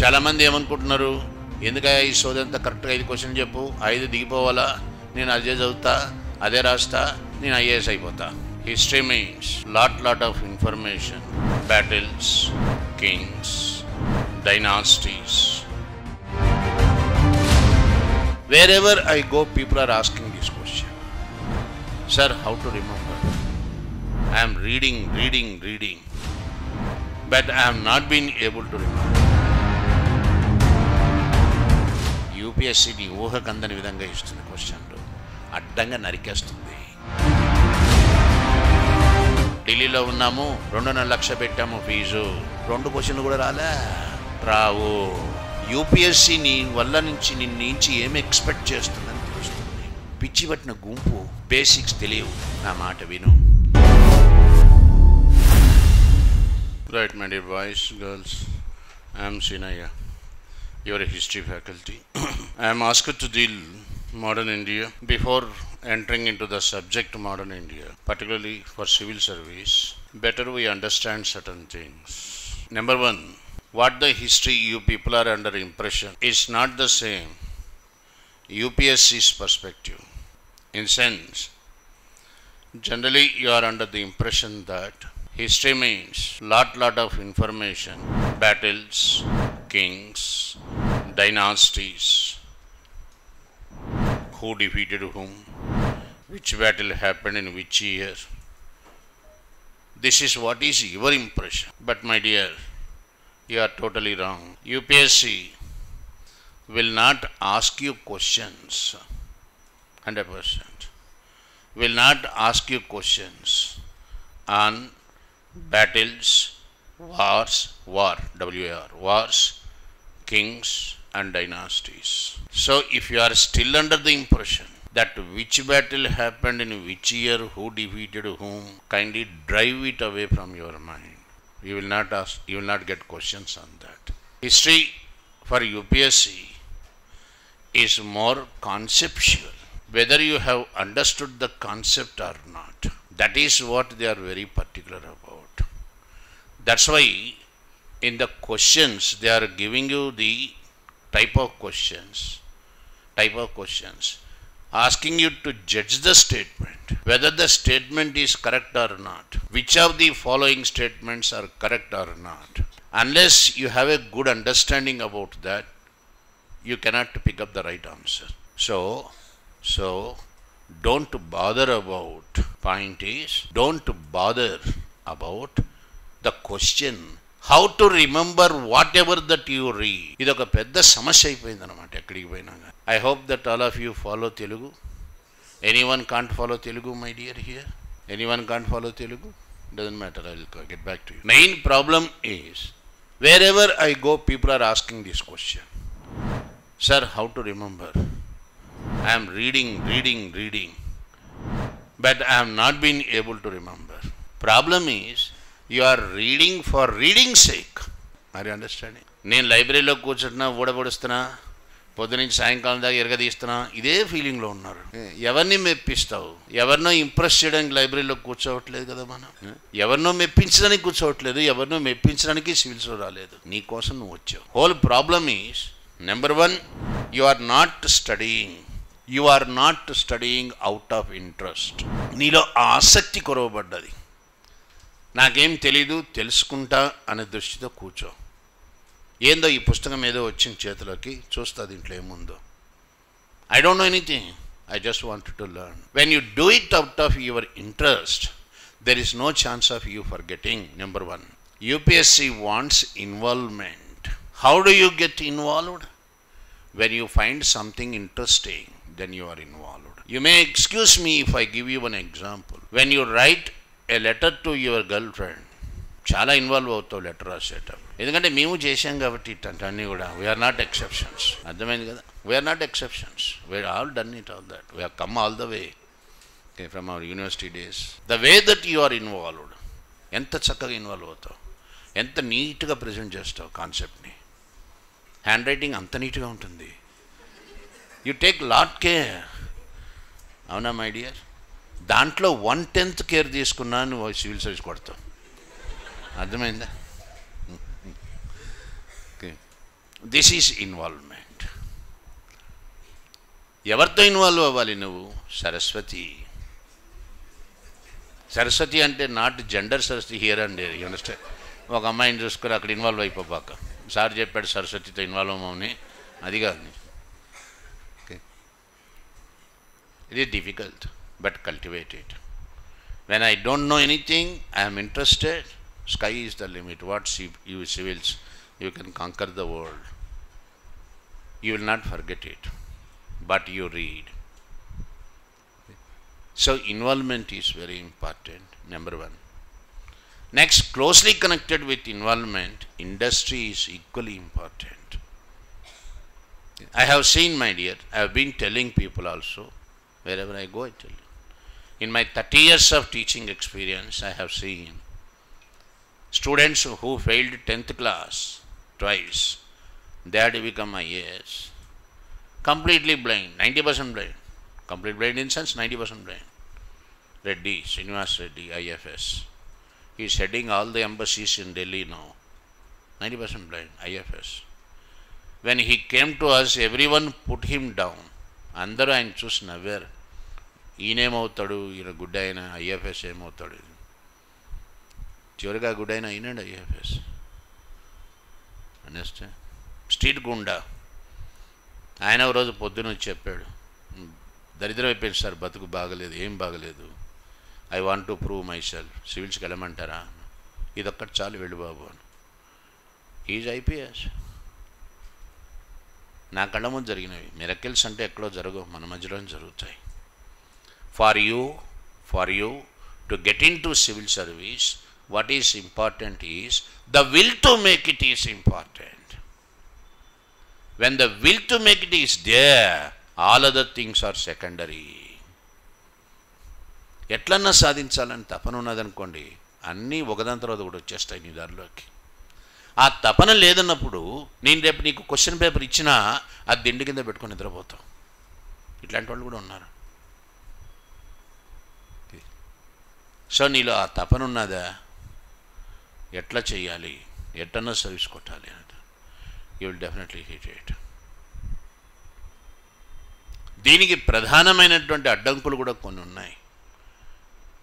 చాలామంది ఏమనుకుంటున్నారు, ఎందుకయ్యా ఈ సోదంతా కరెక్ట్గా 5 క్వశ్చన్ చెప్పు, 5 దిగిపోవాలా, నేను అదే చదువుతా, అదే రాస్తా, నేను ఐఏఎస్ అయిపోతా. History means lot of information, battles, Kings, dynasties. Wherever I go, people are asking this question. Sir, how to remember? I am reading, but I have not been able to remember. UPSC నీ ఊహకందని విధంగా ఇస్తున్న క్వశ్చన్లు అడ్డంగా నరికేస్తుంది. ఢిల్లీలో ఉన్నాము, 2.5 లక్షలు పెట్టాము fee, 2 క్వశ్చన్లు కూడా రావు. యూపీఎస్సీ నీ వల్ల నుంచి నుంచి ఏమి ఎక్స్పెక్ట్ చేస్తుందని తెలుస్తుంది. పిచ్చి పట్టిన గుంపు, బేసిక్స్ తెలియవు. నా మాట విను. Right, my dear boys, girls, I am Sinaya, your history faculty. I am asked to deal modern India. Before entering into the subject modern India, particularly for civil service, better we understand certain things. Number one, what the history you people are under impression is not the same UPSC's perspective. In sense, generally you are under the impression that history means lot of information, battles, kings, dynasties, who defeated whom, which battle happened in which year. This is what is your impression. But my dear, you are totally wrong. UPSC will not ask you questions, 100%. Will not ask you questions on battles, wars, wars, kings and dynasties. So if you are still under the impression that which battle happened in which year, who defeated whom, kindly drive it away from your mind. You will not ask, you will not get questions on that. History for UPSC is more conceptual. Whether you have understood the concept or not, that is what they are very particular about. That's why in the questions they are giving you the type of questions, asking you to judge the statement, whether the statement is correct or not, which of the following statements are correct or not. Unless you have a good understanding about that, you cannot pick up the right answer. So don't bother about, point is, don't bother about the question how to remember whatever that you read. ఇదొక పెద్ద సమస్య అయిపోయింది అన్నమాట ఎక్కడికి పోయినా. I hope that all of you follow Telugu. Anyone can't follow Telugu, my dear, here? Anyone can't follow Telugu? Doesn't matter, I will get back to you. Main problem is, wherever I go, people are asking this question. Sir, how to remember? I am reading, but I have not been able to remember. Problem is, you are reading for reading's sake. Are you understanding? నేను లైబ్రరీలో కూర్చుంటున్నా, ఊడబడుస్తున్నా, పొద్దునుంచి సాయంకాలం దాకా ఎరగదీస్తున్నా, ఇదే ఫీలింగ్లో ఉన్నారు. ఎవరిని మెప్పిస్తావు? ఎవరినో ఇంప్రెస్ చేయడానికి లైబ్రరీలో కూర్చోవట్లేదు కదా మనం. ఎవరినో మెప్పించడానికి కూర్చోవట్లేదు, ఎవరినో మెప్పించడానికి సివిల్స్లో రాలేదు. నీ కోసం నువ్వు వచ్చావు. Whole problem is, number 1, you are not studying out of interest. నీలో ఆసక్తి కొరవబడ్డది. నాకేం తెలీదు, తెలుసుకుంటా అనే దృష్టితో కూర్చో. ఏందో ఈ పుస్తకం ఏదో వచ్చింది చేతిలోకి, చూస్తా దీంట్లో ఏముందో. I don't know anything, I just wanted to learn. When you do it out of your interest, there is no chance of you forgetting. Number 1, UPSC wants involvement. How do you get involved? When you find something interesting, then you are involved. You may excuse me if I give you one example. When you write a letter to your girlfriend, చాలా involve అవుతావు letter రాసేటప్పుడు. ఎందుకంటే మేము చేసాం కాబట్టి ఇట్టన్నీ కూడా. We're not exceptions. అర్థమైంది కదా? We're not exceptions. We're all done it all that. We have come all the way from our university days. The way that you are involved, ఎంత చక్కగా ఇన్వాల్వ్ అవుతావు, ఎంత నీట్గా ప్రజెంట్ చేస్తావు కాన్సెప్ట్ని. హ్యాండ్ రైటింగ్ అంత నీట్గా ఉంటుంది. You take lot care. అవునా మై డియర్? దాంట్లో 1/10 కేర్ తీసుకున్నా నువ్వు సివిల్ సర్వీస్ కొడతావు. అర్థమైందా? ఓకే. This is involvement. ఎవరితో ఇన్వాల్వ్ అవ్వాలి నువ్వు? సరస్వతి అంటే not gender Saraswati here and there, you understand? ఒక అమ్మాయిని చూసుకొని అక్కడ ఇన్వాల్వ్ అయిపోబాక. సార్ చెప్పాడు సరస్వతితో ఇన్వాల్వ్ అవ్వమని, అది కాదు. Okay, it is difficult but cultivated. When I don't know anything, I'm interested, sky is the limit. What you civils, you can conquer the world. You will not forget it, but you read. So involvement is very important, number one. Next, closely connected with involvement, industry is equally important. I have seen, my dear, I have been telling people also, wherever I go I tell you. In my 30 years of teaching experience, I have seen students who failed 10th class twice, they had to become IAS. Completely blind, 90% blind. Complete blind in sense, 90% blind. Reddy, Srinivas Reddy, IFS. He is heading all the embassies in Delhi now. 90% blind, IFS. When he came to us, everyone put him down. Andaru ఆయన చూసి నవ్వారు. ఈయనేమవుతాడు, ఈయన good అయిన IFS ఏమవుతాడు? చివరిగా good అయినా అయినాడు IFS. Understand? Street గుండా ఆయన ఒక రోజు పొద్దున వచ్చి చెప్పాడు, దరిద్రం అయిపోయింది సార్, బతుకు బాగలేదు, ఏం బాగలేదు, I want to prove myself, సివిల్స్కి వెళ్ళమంటారా? ఇదొక్కటి చాలు, వెళ్ళు బాబు అని. Is IPS. నా కళ్ళ ముందు జరిగినవి. మిరకిల్స్ అంటే ఎక్కడో జరగవు, మన మధ్యలో జరుగుతాయి. For you to get in to civil service, what is important is the will to make it is important. When the will to make it is there, all other things are secondary. ఎట్లన్నా సాధించాలని తపన ఉన్నదనుకోండి, అన్నీ ఒకదాని తర్వాత ఒకటి వచ్చేస్తాయి నీ దారిలోకి. ఆ తపన లేదన్నప్పుడు నేను రేపు నీకు క్వశ్చన్ పేపర్ ఇచ్చినా అది దిండు కింద పెట్టుకొని నిద్రపోతావు. ఇట్లాంటి వాళ్ళు కూడా ఉన్నారు. సో నీలో ఆ తపన ఉన్నదా? ఎట్లా చేయాలి, ఎట్లన్నా సర్వీస్ కొట్టాలి అని, you will definitely hit it. దీనికి ప్రధానమైనటువంటి అడ్డంకులు కూడా కొన్ని ఉన్నాయి.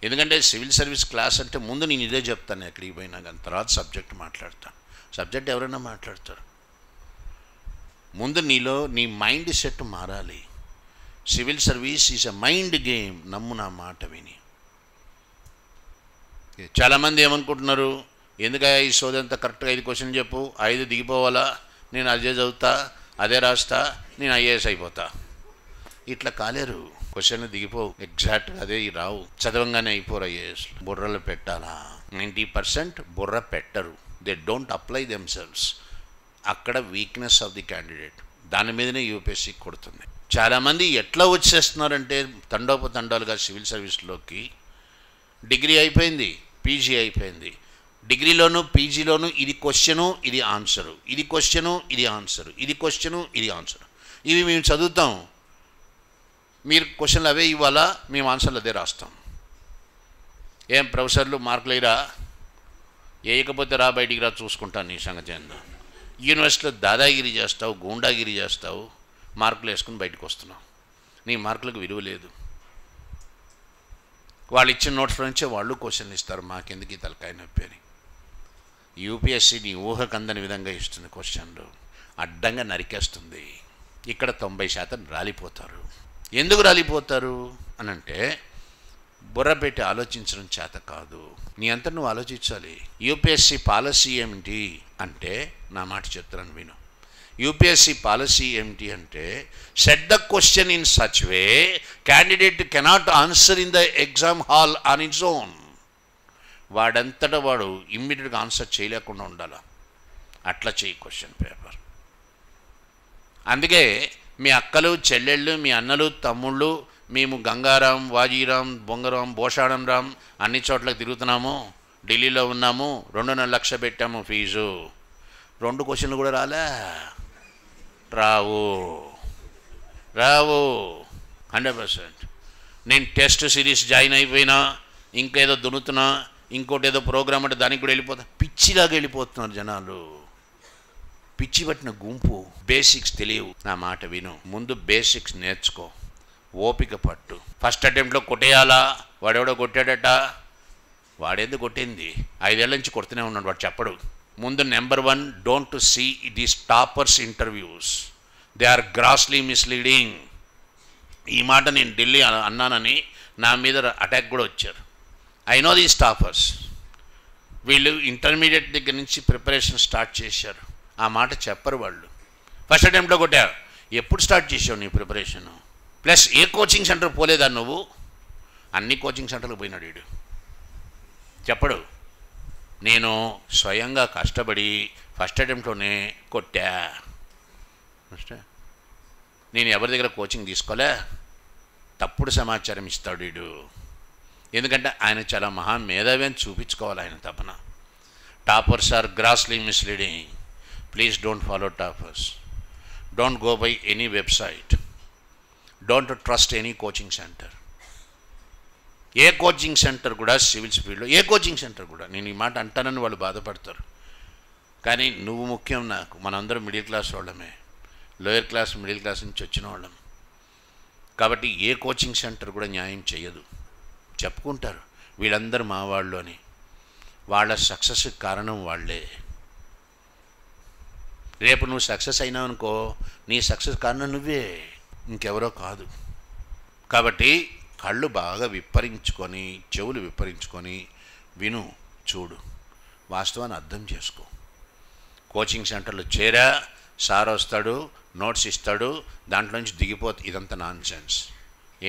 ఎందుకంటే సివిల్ సర్వీస్ క్లాస్ అంటే ముందు నేను ఇదే చెప్తాను ఎక్కడికి పోయినా కానీ, తర్వాత సబ్జెక్ట్ మాట్లాడతాను. సబ్జెక్ట్ ఎవరైనా మాట్లాడతారు. ముందు నీలో నీ మైండ్ సెట్ మారాలి. Civil service is a mind game. నమ్ము నా మాట విని. చాలామంది ఏమనుకుంటున్నారు, ఎందుకయ్యా ఈ సోదంతా కరెక్ట్గా 5 క్వశ్చన్ చెప్పు, 5 దిగిపోవాలా, నేను అదే చదువుతా, అదే రాస్తా, నేను IAS అయిపోతా. ఇట్లా కాలేరు. క్వశ్చన్లు దిగిపోవు, ఎగ్జాక్ట్గా అదే రావు, చదవంగానే అయిపోరు IAS. బుర్రలు పెట్టాలా? 90% బుర్ర పెట్టరు. They don't apply themselves. అక్కడ వీక్నెస్ ఆఫ్ ది క్యాండిడేట్. దాని మీదనే UPSC కొడుతుంది. చాలామంది ఎట్లా వచ్చేస్తున్నారంటే తండోపతండాలుగా సివిల్ సర్వీస్లోకి. డిగ్రీ అయిపోయింది, PG అయిపోయింది. డిగ్రీలోను PGలోను ఇది క్వశ్చను, ఇది ఆన్సరు, ఇది క్వశ్చను, ఇది ఆన్సరు, ఇది క్వశ్చను, ఇది ఆన్సరు. ఇవి మేము చదువుతాం, మీరు క్వశ్చన్లు అవే ఇవ్వాలా, మేము ఆన్సర్లు అదే రాస్తాం. ఏం ప్రొఫెసర్లు మార్కులు ఇరా, వేయకపోతే రా, బయటికి రా, చూసుకుంటాను నీ సంగతి ఏందో. యూనివర్సిటీలో దాదాగిరి చేస్తావు, గూండాగిరి చేస్తావు, మార్కులు వేసుకుని బయటకు వస్తున్నావు. నీ మార్కులకు విలువ లేదు. వాళ్ళు ఇచ్చిన నోట్స్ నుంచే వాళ్ళు క్వశ్చన్లు ఇస్తారు. మాకెందుకు ఈ తలకాయ నొప్పి అని. UPSC నీ ఊహకందని విధంగా ఇస్తుంది క్వశ్చన్లు, అడ్డంగా నరికేస్తుంది. ఇక్కడ 90% రాలిపోతారు. ఎందుకు రాలిపోతారు అని అంటే, బుర్ర పెట్టి ఆలోచించడం చేత కాదు. నీ అంతా నువ్వు ఆలోచించాలి. UPSC పాలసీ ఏమిటి అంటే, నా మాట చెప్తాను విను. UPSC పాలసీ ఏమిటి అంటే, set the question in such way candidate cannot answer in the exam hall on its own. వాడంతటా వాడు ఇమ్మీడియట్గా ఆన్సర్ చేయలేకుండా ఉండాలి. అట్లా చేయి క్వశ్చన్ పేపర్. అందుకే మీ అక్కలు, చెల్లెళ్ళు, మీ అన్నలు, తమ్ముళ్ళు, మేము గంగారాం, వాజీరాం, బొంగరాం, భోషాణం రాం అన్ని చోట్లకి తిరుగుతున్నాము, ఢిల్లీలో ఉన్నాము, 2.5 లక్షలు పెట్టాము ఫీజు. 2 క్వశ్చన్లు కూడా రావు 100%. నేను టెస్ట్ సిరీస్ జాయిన్ అయిపోయినా, ఇంకేదో దున్నుతున్నా, ఇంకోటి ఏదో ప్రోగ్రామ్ అంటే దానికి కూడా వెళ్ళిపోతా. పిచ్చిలాగా వెళ్ళిపోతున్నారు జనాలు. పిచ్చి పట్టిన గుంపు, బేసిక్స్ తెలియవు. నా మాట విను, ముందు బేసిక్స్ నేర్చుకో, ఓపిక పట్టు. ఫస్ట్ అటెంప్ట్లో కొట్టేయాలా? వాడెవడో కొట్టాడట, వాడేందుకు కొట్టింది? 5 ఏళ్ల నుంచి కొడుతూనే ఉన్నాడు, వాడు చెప్పడు. ముందు number 1, don't see these toppers interviews, they are grossly misleading. ఈ మాట నేను ఢిల్లీ అన్నానని నా మీద అటాక్ కూడా వచ్చారు. I know these toppers. వీళ్ళు ఇంటర్మీడియట్ దగ్గర నుంచి ప్రిపరేషన్ స్టార్ట్ చేశారు. ఆ మాట చెప్పరు వాళ్ళు. ఫస్ట్ అటెంప్ట్లో కొట్టారు. ఎప్పుడు స్టార్ట్ చేసావు నీ ప్రిపరేషను? ప్లస్ ఏ కోచింగ్ సెంటర్ పోలేదా నువ్వు? అన్ని కోచింగ్ సెంటర్లకు పోయినాడు వీడు, చెప్పడు. నేను స్వయంగా కష్టపడి ఫస్ట్ అటెంప్ట్లోనే కొట్టా. నేను ఎవరి దగ్గర కోచింగ్ తీసుకోలే. తప్పుడు సమాచారం ఇస్తాడు వీడు. ఎందుకంటే ఆయన చాలా మహా మేధావి అని చూపించుకోవాలి ఆయన తపన. Toppers are grossly misleading. Please don't follow toppers. Don't go by any website. Don't trust any coaching centre. ఏ కోచింగ్ సెంటర్ కూడా సివిల్స్ ఫీల్డ్లో ఏ కోచింగ్ సెంటర్ కూడా, నేను ఈ మాట అంటానని వాళ్ళు బాధపడతారు, కానీ నువ్వు ముఖ్యం నాకు. మనందరం మిడిల్ క్లాస్ వాళ్ళమే, లోయర్ క్లాస్ మిడిల్ క్లాస్ నుంచి వచ్చిన వాళ్ళం. కాబట్టి ఏ కోచింగ్ సెంటర్ కూడా న్యాయం చేయదు. చెప్పుకుంటారు వీళ్ళందరూ మా వాళ్ళు అని. వాళ్ళ సక్సెస్కి కారణం వాళ్ళే. రేపు నువ్వు సక్సెస్ అయినావు అనుకో, నీ సక్సెస్ కారణం నువ్వే, ఇంకెవరో కాదు. కాబట్టి కళ్ళు బాగా విప్పరించుకొని, చెవులు విప్పరించుకొని విను, చూడు, వాస్తవాన్ని అర్థం చేసుకో. కోచింగ్ సెంటర్లో చేరా, సార్ వస్తాడు, నోట్స్ ఇస్తాడు, దాంట్లో నుంచి దిగిపోతే ఇదంతా నాన్ సెన్స్.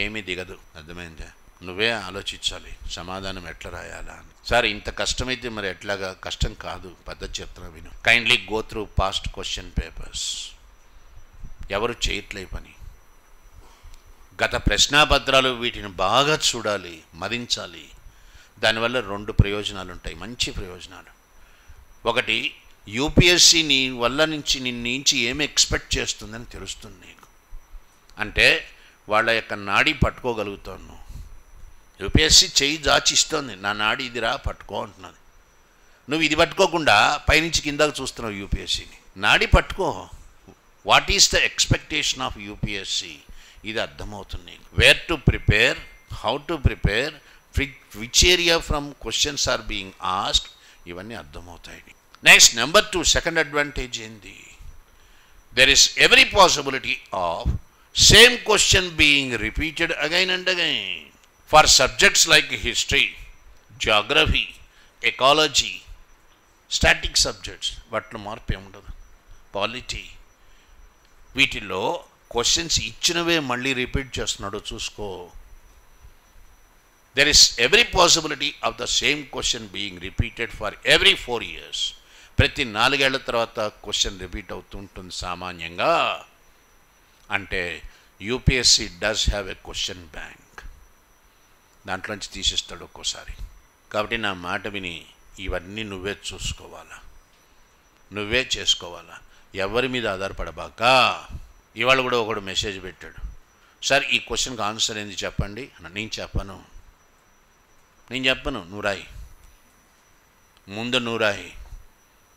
ఏమీ దిగదు. అర్థమైందా? నువ్వే ఆలోచించాలి సమాధానం ఎట్లా రాయాలా అని. సార్ ఇంత కష్టమైతే మరి ఎట్లాగా? కష్టం కాదు, పద్ధతి చెప్తున్నా విను. Kindly go through past question papers. ఎవరు చేయట్లే పని. గత ప్రశ్నాపత్రాలు, వీటిని బాగా చూడాలి, మదించాలి. దానివల్ల 2 ప్రయోజనాలు ఉంటాయి, మంచి ప్రయోజనాలు. ఒకటి, యూపీఎస్సీ నీ వల్ల నుంచి నుంచి ఏమి ఎక్స్పెక్ట్ చేస్తుందని తెలుస్తుంది నీకు. అంటే వాళ్ళ యొక్క నాడి పట్టుకోగలుగుతావు నువ్వు. యూపీఎస్సీ చెయ్యి దాచిస్తోంది, నా నాడి ఇదిరా పట్టుకో అంటున్నది. నువ్వు ఇది పట్టుకోకుండా పైనుంచి కిందకు చూస్తున్నావు యూపీఎస్సీని. నాడి పట్టుకో. What is the expectation of UPSC, ఇది అర్థమవుతుంది నీకు. Where to prepare, how to prepare, which area from questions are being asked, ఇవన్నీ అర్థమవుతాయి. నెక్స్ట్ నెంబర్ 2, సెకండ్ అడ్వాంటేజ్ ఏంది? There is every possibility of same question being repeated again and again. For subjects like history, geography, ecology, static subjects, వాటిలో మార్పు ఏముండదు. Polity, వీటిల్లో questions ఇచ్చినవే మళ్ళీ repeat చేస్తున్నాడో చూసుకో. There is every possibility of the same question being repeated for every 4 years. ప్రతి 4 ఏళ్ల తర్వాత క్వశ్చన్ రిపీట్ అవుతుంటుంది సామాన్యంగా. అంటే UPSC does have a question bank. దాంట్లోంచి తీసిస్తాడు ఒక్కోసారి. కాబట్టి నా మాట విని ఇవన్నీ నువ్వే చూసుకోవాలా, నువ్వే చేసుకోవాలా. ఎవరి మీద ఆధారపడబాక. ఇవాళ కూడా ఒకడు మెసేజ్ పెట్టాడు, సార్ ఈ క్వశ్చన్కి ఆన్సర్ ఏంది చెప్పండి. నేను చెప్పను, నువ్వు రాయి, ముందు నువ్వు రాయి.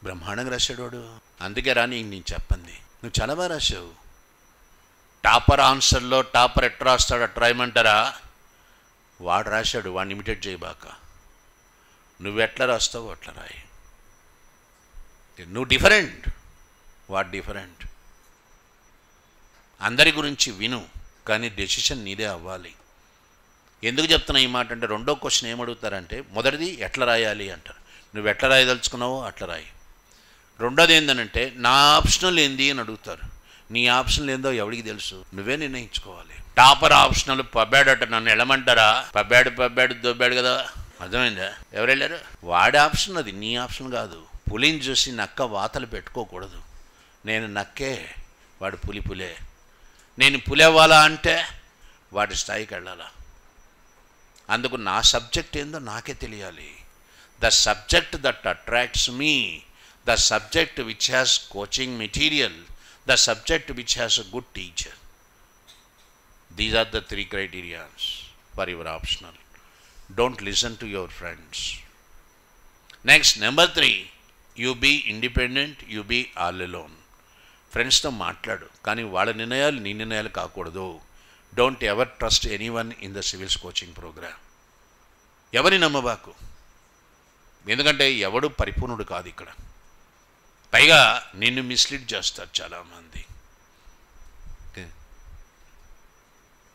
బ్రహ్మాండంగా రాశాడు వాడు. అందుకే రాని నేను చెప్పండి. నువ్వు చాలా బాగా రాశావు. టాపర్ ఆన్సర్లో టాపర్ ఎట్లా రాస్తాడు అట్లా రాయమంటారా? వాడు రాశాడు, వాడిని ఇమిటేట్ చేయబాక. నువ్వు ఎట్లా రాస్తావు అట్లా రాయి. నువ్వు డిఫరెంట్, వాడు డిఫరెంట్. అందరి గురించి విను, కానీ డెసిషన్ నీదే అవ్వాలి. ఎందుకు చెప్తున్నా ఈ మాట అంటే, రెండో క్వశ్చన్ ఏమడుగుతారంటే, మొదటిది ఎట్లా రాయాలి అంటారు. నువ్వు ఎట్లా రాయదలుచుకున్నావో అట్లా రాయి. రెండోది ఏంటంటే, నా ఆప్షనల్ ఏంది అని అడుగుతారు. నీ ఆప్షనల్ ఏందో ఎవరికి తెలుసు? నువ్వే నిర్ణయించుకోవాలి. టాపర్ ఆప్షనల్ పబ్బాడట, నన్ను వెళ్ళమంటారా? పబ్బాడు దొబ్బాడు కదా, అర్థమైందా? ఎవరు వెళ్ళారు? వాడి ఆప్షన్ అది, నీ ఆప్షన్ కాదు. పులిని చూసి నక్క వాతలు పెట్టుకోకూడదు. నేను నక్కే, వాడు పులే. నేను పులి అవ్వాలా అంటే వాడి స్థాయికి వెళ్ళాలా. అందుకు నా సబ్జెక్ట్ ఏందో నాకే తెలియాలి. The subject that attracts me, the subject which has coaching material, the subject which has a good teacher. These are the 3 criterias for your optional. Don't listen to your friends. Next number 3, you be independent, you be all alone. ఫ్రెండ్స్తో మాట్లాడు, కానీ వాళ్ళ నిర్ణయాలు నీ నిర్ణయాలు కాకూడదు. Don't ever trust anyone in the civils coaching programme. ఎవరిని నమ్మబాకు, ఎందుకంటే ఎవడు పరిపూర్ణుడు కాదు ఇక్కడ. పైగా నిన్ను మిస్లీడ్ చేస్తారు చాలామంది.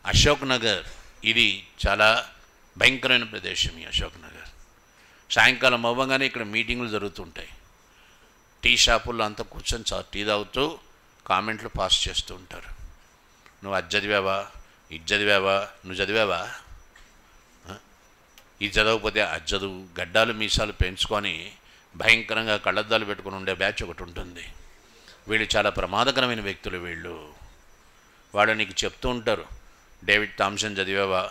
అశోక్ నగర్ ఇది చాలా భయంకరమైన ప్రదేశం. ఈ అశోక్ నగర్ సాయంకాలం అవ్వగానే ఇక్కడ మీటింగులు జరుగుతుంటాయి. టీ షాపుల్లో అంతా కూర్చొని టీ తాగుతూ కామెంట్లు పాస్ చేస్తూ ఉంటారు. నువ్వు అది చదివావా, ఇది చదివావా, నువ్వు చదివావా, ఇది చదవకపోతే అది చదువు. గడ్డాలు మీసాలు పెంచుకొని భయంకరంగా కళ్ళద్దాలు పెట్టుకుని ఉండే బ్యాచ్ ఒకటి ఉంటుంది. వీళ్ళు చాలా ప్రమాదకరమైన వ్యక్తులు. వాళ్ళు నీకు చెప్తూ ఉంటారు, డేవిడ్ థామ్సన్ చదివావా,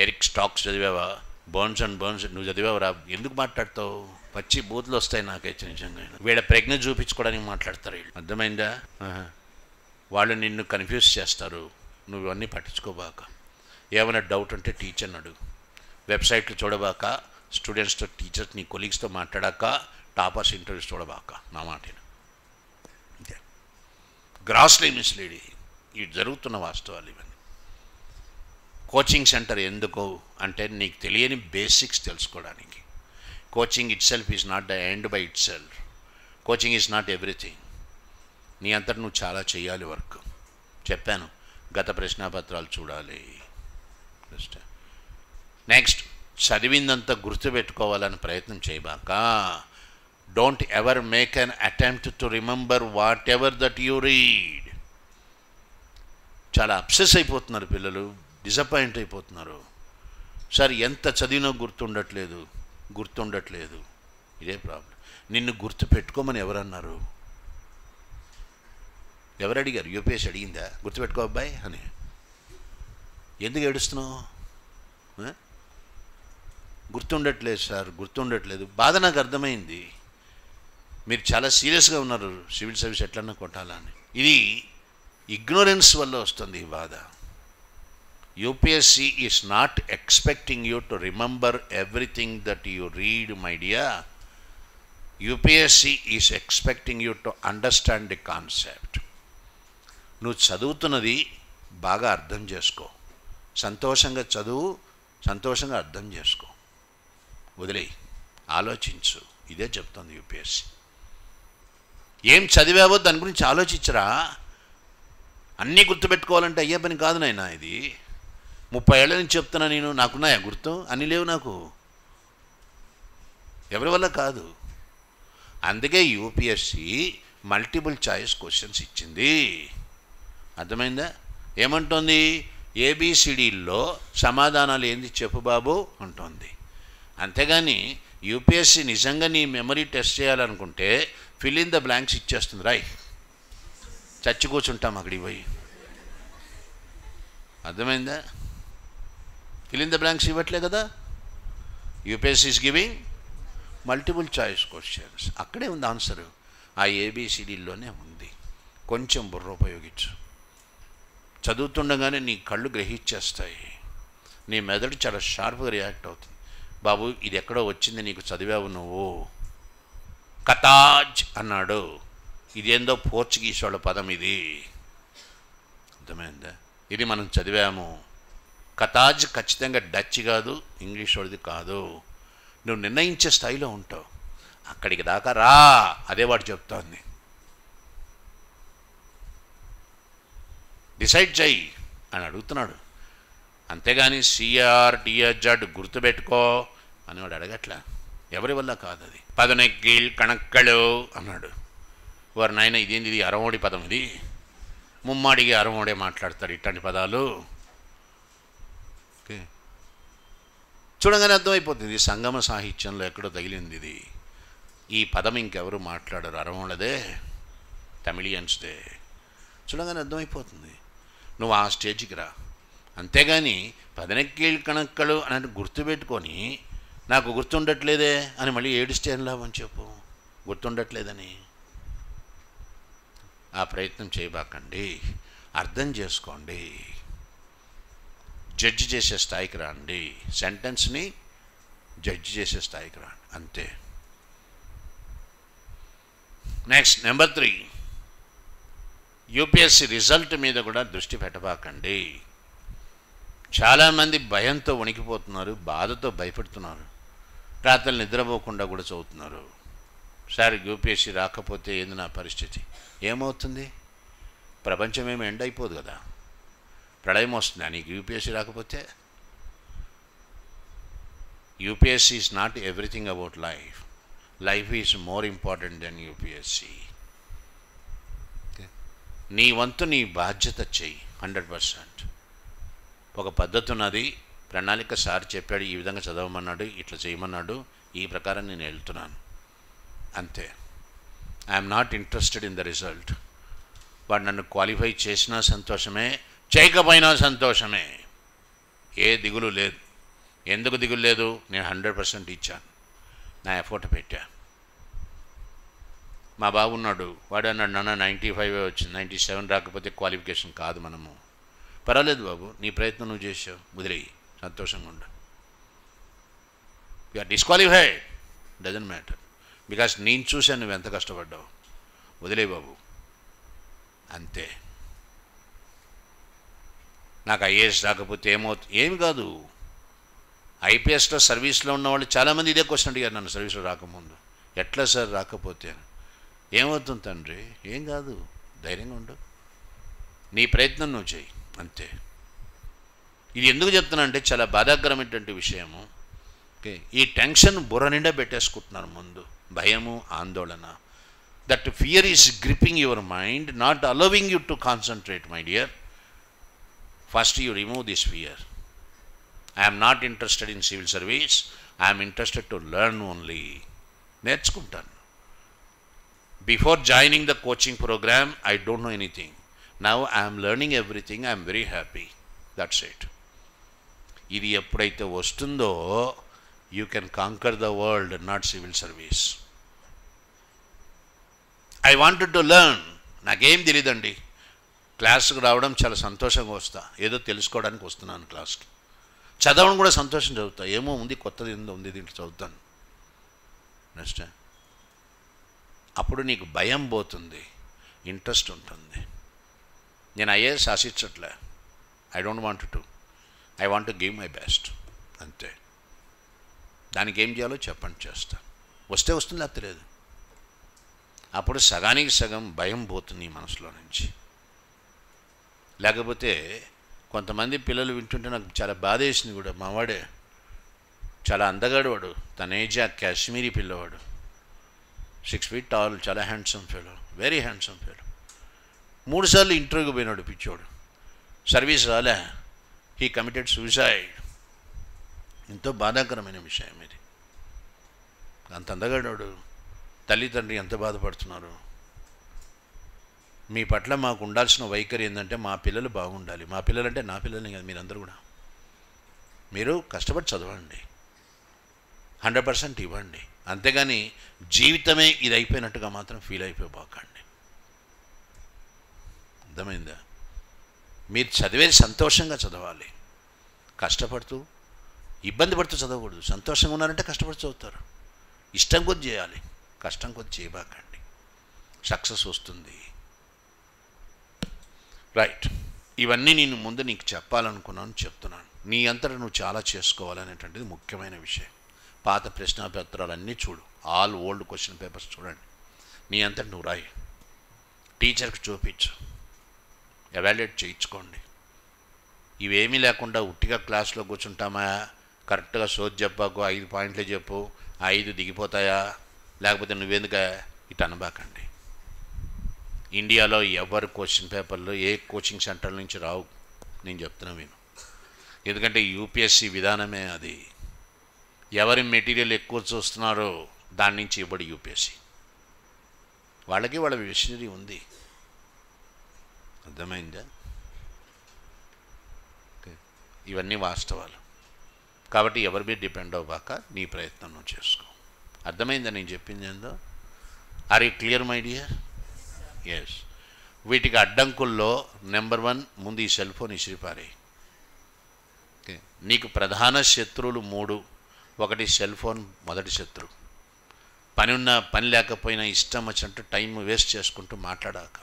ఎరిక్ స్టాక్స్ చదివావా, బర్న్స్ అండ్ బర్న్స్ నువ్వు చదివావరా. ఎందుకు మాట్లాడతావు? పచ్చి బూతులు వస్తాయి నాకైతే నిజంగా. వీళ్ళ ప్రజ్ఞ చూపించుకోవడానికి మాట్లాడతారు వీళ్ళు. అర్థమైందా? వాళ్ళు నిన్ను కన్ఫ్యూజ్ చేస్తారు. నువ్వు ఇవన్నీ పట్టించుకోబాక. ఏమైనా డౌట్ ఉంటే టీచర్ని అడుగు. వెబ్సైట్లు చూడబాక, స్టూడెంట్స్తో, టీచర్స్, నీ కొలీగ్స్తో మాట్లాడాక టాపర్స్ ఇంటర్వ్యూస్ చూడబాక. నా మాటను అంతే. Grossly mislead. ఇవి జరుగుతున్న వాస్తవాలు ఇవన్నీ. కోచింగ్ సెంటర్ ఎందుకు అంటే నీకు తెలియని బేసిక్స్ తెలుసుకోవడానికి. Coaching it self is not the end by it self. Coaching is not everything. నీ అంతటి నువ్వు చాలా చేయాలి వర్క్. చెప్పాను, గత ప్రశ్నాపత్రాలు చూడాలి. నెక్స్ట్, చదివిందంతా గుర్తుపెట్టుకోవాలని ప్రయత్నం చేయబాక. Don't ever make an attempt to remember whatever that you read. చాలా అప్సెస్ అయిపోతున్నారు పిల్లలు, డిసప్పాయింట్ అయిపోతున్నారు. సార్ ఎంత చదివినా గుర్తుండట్లేదు. ఇదే ప్రాబ్లం. నిన్ను గుర్తు పెట్టుకోమని ఎవరన్నారు? ఎవరు అడిగారు? యూపీఎస్సీ అడిగిందా గుర్తుపెట్టుకో అబ్బాయి అని? ఎందుకు ఏడుస్తున్నావు? గుర్తుండట్లేదు సార్, గుర్తుండట్లేదు. బాధ నాకు అర్థమైంది. మీరు చాలా సీరియస్గా ఉన్నారు సివిల్ సర్వీస్ ఎట్లన్నా కొట్టాలని. ఇది ఇగ్నోరెన్స్ వల్ల వస్తుంది ఈ బాధ. UPSC is not expecting you to remember everything that you read my dear. UPSC is expecting you to understand the concept. నువ్వు చదువుతున్నది బాగా అర్థం చేసుకో. సంతోషంగా చదువు, సంతోషంగా అర్థం చేసుకో. వదిలేయి, ఆలోచించు. ఇదే చెప్తుంది యూపీఎస్సీ. ఏం చదివావో దాని గురించి ఆలోచించరా. అన్నీ గుర్తుపెట్టుకోవాలంటే అయ్యే పని కాదు నాయనా. ఇది 30 ఏళ్ళ నుంచి చెప్తున్నా నేను. నాకున్నాయా గుర్తు? అన్నీ లేవు నాకు. ఎవరి వల్ల కాదు. అందుకే యూపీఎస్సీ మల్టిపుల్ చాయిస్ క్వశ్చన్స్ ఇచ్చింది. అర్థమైందా? ఏమంటుంది? ఏబిసిడీల్లో సమాధానాలు ఏంది చెప్పు బాబు అంటోంది. అంతేగాని యూపీఎస్సీ నిజంగా నీ మెమరీ టెస్ట్ చేయాలనుకుంటే ఫిల్ ఇన్ ద బ్లాంక్స్ ఇచ్చేస్తుంది. రాయ్, చచ్చి కూర్చుంటాం అక్కడికి పోయి. అర్థమైందా? ఫిల్ ఇన్ ద బ్లాంక్స్ ఇవ్వట్లే కదా. UPSC is giving multiple choice questions. అక్కడే ఉంది ఆన్సరు. ఆ ఏబిసిడీల్లోనే ఉంది. కొంచెం బుర్ర ఉపయోగించు. చదువుతుండగానే నీ కళ్ళు గ్రహించేస్తాయి. నీ మెదడు చాలా షార్ప్గా రియాక్ట్ అవుతుంది. బాబు ఇది ఎక్కడో వచ్చింది, నీకు చదివావు నువ్వు. కతాజ్ అన్నాడు. ఇదేందో పోర్చుగీస్ వాళ్ళ పదం ఇది. అర్థమైందా? ఇది మనం చదివాము. కతాజ్ ఖచ్చితంగా డచ్ కాదు, ఇంగ్లీష్ వాడిది కాదు. నువ్వు నిర్ణయించే స్థాయిలో ఉంటావు. అక్కడికి దాకా రా, అదే వాడు చెప్తోంది. డిసైడ్ చెయ్యి అని అడుగుతున్నాడు. అంతేగాని సిఆర్డిఎజడ్ గుర్తుపెట్టుకో అని వాడు అడగట్లా. ఎవరి వల్ల కాదు అది. పదనెక్కీల్ కణక్కళ్ళు అన్నాడు. వారు నాయన ఇదేంది, ఇది అరమోడి పదం, ఇది ముమ్మాడికి అరమోడే మాట్లాడతారు ఇట్లాంటి పదాలు. ఓకే, చూడగానే అర్థమైపోతుంది సంగమ సాహిత్యంలో ఎక్కడో తగిలింది ఇది. ఈ పదం ఇంకెవరు మాట్లాడరు, అరమోళ్ళదే, తమిళియన్స్దే. చూడగానే అర్థమైపోతుంది. నువ్వు ఆ స్టేజ్కి రా. అంతేగాని పదనెక్కీల్ కణక్కలు అని గుర్తుపెట్టుకొని నాకు గుర్తుండట్లేదే అని మళ్ళీ ఏడిస్తే ఏం లాభం చెప్పు, గుర్తుండట్లేదని. ఆ ప్రయత్నం చేయబాకండి. అర్థం చేసుకోండి. జడ్జి చేసే స్థాయికి రండి. సెంటెన్స్ని జడ్జి చేసే స్థాయికి రండి. అంతే. నెక్స్ట్ నెంబర్ 3, యూపీఎస్సీ రిజల్ట్ మీద కూడా దృష్టి పెట్టబాకండి. చాలామంది భయంతో వణికిపోతున్నారు, బాధతో భయపడుతున్నారు, రాత్రులు నిద్రపోకుండా కూడా చదువుతున్నారు. సార్ యూపీఎస్సీ రాకపోతే ఏంది నా పరిస్థితి? ఏమవుతుంది? ప్రపంచమేమి ఎండ్ అయిపోదు కదా, ప్రళయం వస్తుందా నీకు యూపీఎస్సీ రాకపోతే? UPSC is not everything about life. Life is more important then UPSC. నీ వంతు నీ బాధ్యత చెయ్యి 100%. ఒక పద్ధతి ఉన్నది, ప్రణాళిక సార్ చెప్పాడు, ఈ విధంగా చదవమన్నాడు, ఇట్లా చేయమన్నాడు, ఈ ప్రకారం నేను వెళ్తున్నాను అంతే. I'm not interested in the result. వాడు నన్ను క్వాలిఫై చేసినా సంతోషమే, చేయకపోయినా సంతోషమే, ఏ దిగులు లేదు. ఎందుకు దిగులు లేదు? నేను 100% ఇచ్చాను, నా ఎఫర్ట్ పెట్టా. మా బాబు ఉన్నాడు, వాడు అన్నాడు నాన్న 95 వచ్చింది, 97 రాకపోతే క్వాలిఫికేషన్ కాదు మనము. పర్వాలేదు బాబు, నీ ప్రయత్నం నువ్వు చేసావు, వదిలేయి, సంతోషంగా ఉండు. You are disqualified, doesn't matter, because నేను చూశాను నువ్వు ఎంత కష్టపడ్డావు, వదిలే బాబు అంతే. నాకు ఐఏఎస్ రాకపోతే ఏమి కాదు. ఐపీఎస్లో సర్వీస్లో ఉన్నవాళ్ళు చాలామంది ఇదే క్వశ్చన్ అడిగారు నన్ను సర్వీస్లో రాకముందు, ఎట్లా సార్ రాకపోతే? ఏమవుతుంది తండ్రి, ఏం కాదు, ధైర్యంగా ఉండు, నీ ప్రయత్నం నువ్వు చేయి అంతే. ఇది ఎందుకు చెప్తున్నానంటే చాలా బాధాకరమైనటువంటి విషయము. ఓకే, ఈ టెన్షన్ బుర్ర నిండా పెట్టేసుకుంటున్నారు ముందు, భయము, ఆందోళన. That fear is gripping your mind, not allowing you to concentrate my dear. First you remove this fear. I'm not interested in civil service, I'm interested to learn only. నేర్చుకుంటాను. Before joining the coaching program I don't know anything. Now I'm learning everything, I'm very happy, that's it. ఇది ఎప్పుడైతే వస్తుందో you can conquer the world, not civil service. I wanted to learn. నాకేం తెలియదండి, క్లాస్కి రావడం చాలా సంతోషంగా వస్తా, ఏదో తెలుసుకోవడానికి వస్తున్నాను క్లాస్కి. చదవడం కూడా సంతోషం చదువుతా, ఏమో ఉంది కొత్తది ఏందో ఉంది దీంట్లో చదువుతాను. నెక్స్ట్ అప్పుడు నీకు భయం పోతుంది, ఇంట్రెస్ట్ ఉంటుంది. నేను ఐఏఎస్ ఆశించట్లే, I don't want to, I want to give my best అంతే. దానికి ఏం చేయాలో చెప్పండి, చేస్తాను. వస్తే వస్తుంది, లేకపోతే లేదు. అప్పుడు సగానికి సగం భయం పోతుంది ఈ మనసులో నుంచి. లేకపోతే కొంతమంది పిల్లలు వింటుంటే నాకు చాలా బాధ వేసింది కూడా. మావాడే చాలా అందగాడు, వాడు తన ఏజ్ కాశ్మీరీ పిల్లవాడు, 6 feet టాల్, చాలా handsome fellow, very handsome fellow. 3 సార్లు ఇంటర్వ్యూకి పోయినాడు పిచ్చోడు, సర్వీస్ రాలే, హీ కమిటెడ్ సూసైడ్. ఎంతో బాధాకరమైన విషయం ఇది. అంత అందగాడు, తల్లిదండ్రి ఎంత బాధపడుతున్నారు. మీ పట్ల మాకు ఉండాల్సిన వైఖరి ఏంటంటే మా పిల్లలు బాగుండాలి. మా పిల్లలంటే నా పిల్లలే కదా, మీరందరూ కూడా. మీరు కష్టపడి చదవండి, 100% ఇవ్వండి, అంతేగాని జీవితమే ఇది అయిపోయినట్టుగా మాత్రం ఫీల్ అయిపోబాకండి. అర్థమైందా? మీరు చదివేది సంతోషంగా చదవాలి, కష్టపడుతూ ఇబ్బంది పడుతూ చదవకూడదు. సంతోషంగా ఉన్నారంటే కష్టపడి చదువుతారు, ఇష్టం కొద్ది చేయాలి, కష్టం కొద్ది చేయబాకండి, సక్సెస్ వస్తుంది. రైట్, ఇవన్నీ నేను ముందు నీకు చెప్పాలనుకున్నాను, చెప్తున్నాను. నీ అంతటా నువ్వు చాలా చేసుకోవాలనేటువంటిది ముఖ్యమైన విషయం. పాత ప్రశ్నాపత్రాలన్నీ చూడు, ఆల్ ఓల్డ్ క్వశ్చన్ పేపర్స్ చూడండి, నీ అంతటా నువ్వు రాయి, టీచర్కి చూపించు, ఎవాల్యుయేట్ చేయించుకోండి. ఇవేమీ లేకుండా ఉట్టిగా క్లాస్లో కూర్చుంటామా, కరెక్ట్గా సోది చెప్పాకు, 5 పాయింట్లే చెప్పు, 5 దిగిపోతాయా, లేకపోతే నువ్వెందుకు ఇటు అనబాకండి. ఇండియాలో ఎవరు క్వశ్చన్ పేపర్లు ఏ కోచింగ్ సెంటర్ నుంచి రావు, నేను చెప్తున్నా విను. ఎందుకంటే యూపీఎస్సీ విధానమే అది. ఎవరి మెటీరియల్ ఎక్కువ చూస్తున్నారో దాని నుంచి ఇవ్వడు యూపీఎస్సీ. వాళ్ళకి వాళ్ళ విషనరీ ఉంది, అర్థమైందా? ఇవన్నీ వాస్తవాలు. కాబట్టి ఎవరి మీద డిపెండ్ అవ్వక నీ ప్రయత్నం నువ్వు చేసుకో. అర్థమైందా నేను చెప్పింది ఏందో? Are you clear my dear? Yes. వీటికి అడ్డంకుల్లో నెంబర్ 1 ముందు ఈ సెల్ ఫోన్ ఇసిరిపారేయి. ఓకే, నీకు ప్రధాన శత్రువులు 3. ఒకటి సెల్ ఫోన్, మొదటి శత్రువు. పని ఉన్నా పని లేకపోయినా ఇష్టం వచ్చినట్టు టైం వేస్ట్ చేసుకుంటూ మాట్లాడాక.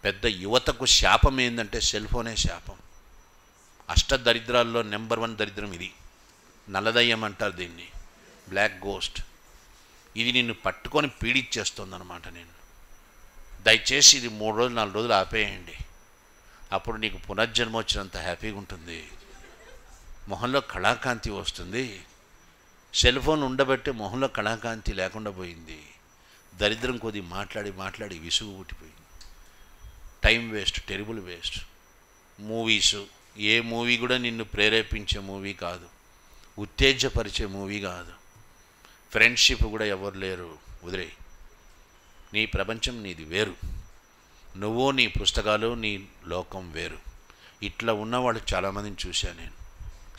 పెద్ద యువతకు శాపం ఏంటంటే సెల్ ఫోనే శాపం. అష్టదరిద్రాల్లో నెంబర్ 1 దరిద్రం ఇది. నల్లదయ్యం అంటారు దీన్ని, బ్లాక్ గోస్ట్. ఇది నిన్ను పట్టుకొని పీడిచ్చేస్తుందన్నమాట. నేను దయచేసి ఇది 3 రోజులు 4 రోజులు ఆపేయండి. అప్పుడు నీకు పునర్జన్మ వచ్చినంత హ్యాపీగా ఉంటుంది. మొహంలో కళాకాంతి వస్తుంది. సెల్ ఫోన్ ఉండబట్టే మొహంలో కళాకాంతి లేకుండా పోయింది. దరిద్రం కొద్ది మాట్లాడి మాట్లాడి విసుగు పుట్టిపోయింది. Time waste, terrible waste. Movies, ఏ మూవీ కూడా నిన్ను ప్రేరేపించే మూవీ కాదు, ఉత్తేజపరిచే మూవీ కాదు. ఫ్రెండ్షిప్ కూడా ఎవరు లేరు, వదిలేయి. నీ ప్రపంచం నీది వేరు, నువ్వు నీ పుస్తకాలు నీ లోకం వేరు. ఇట్లా ఉన్నవాళ్ళు చాలామందిని చూశాను నేను.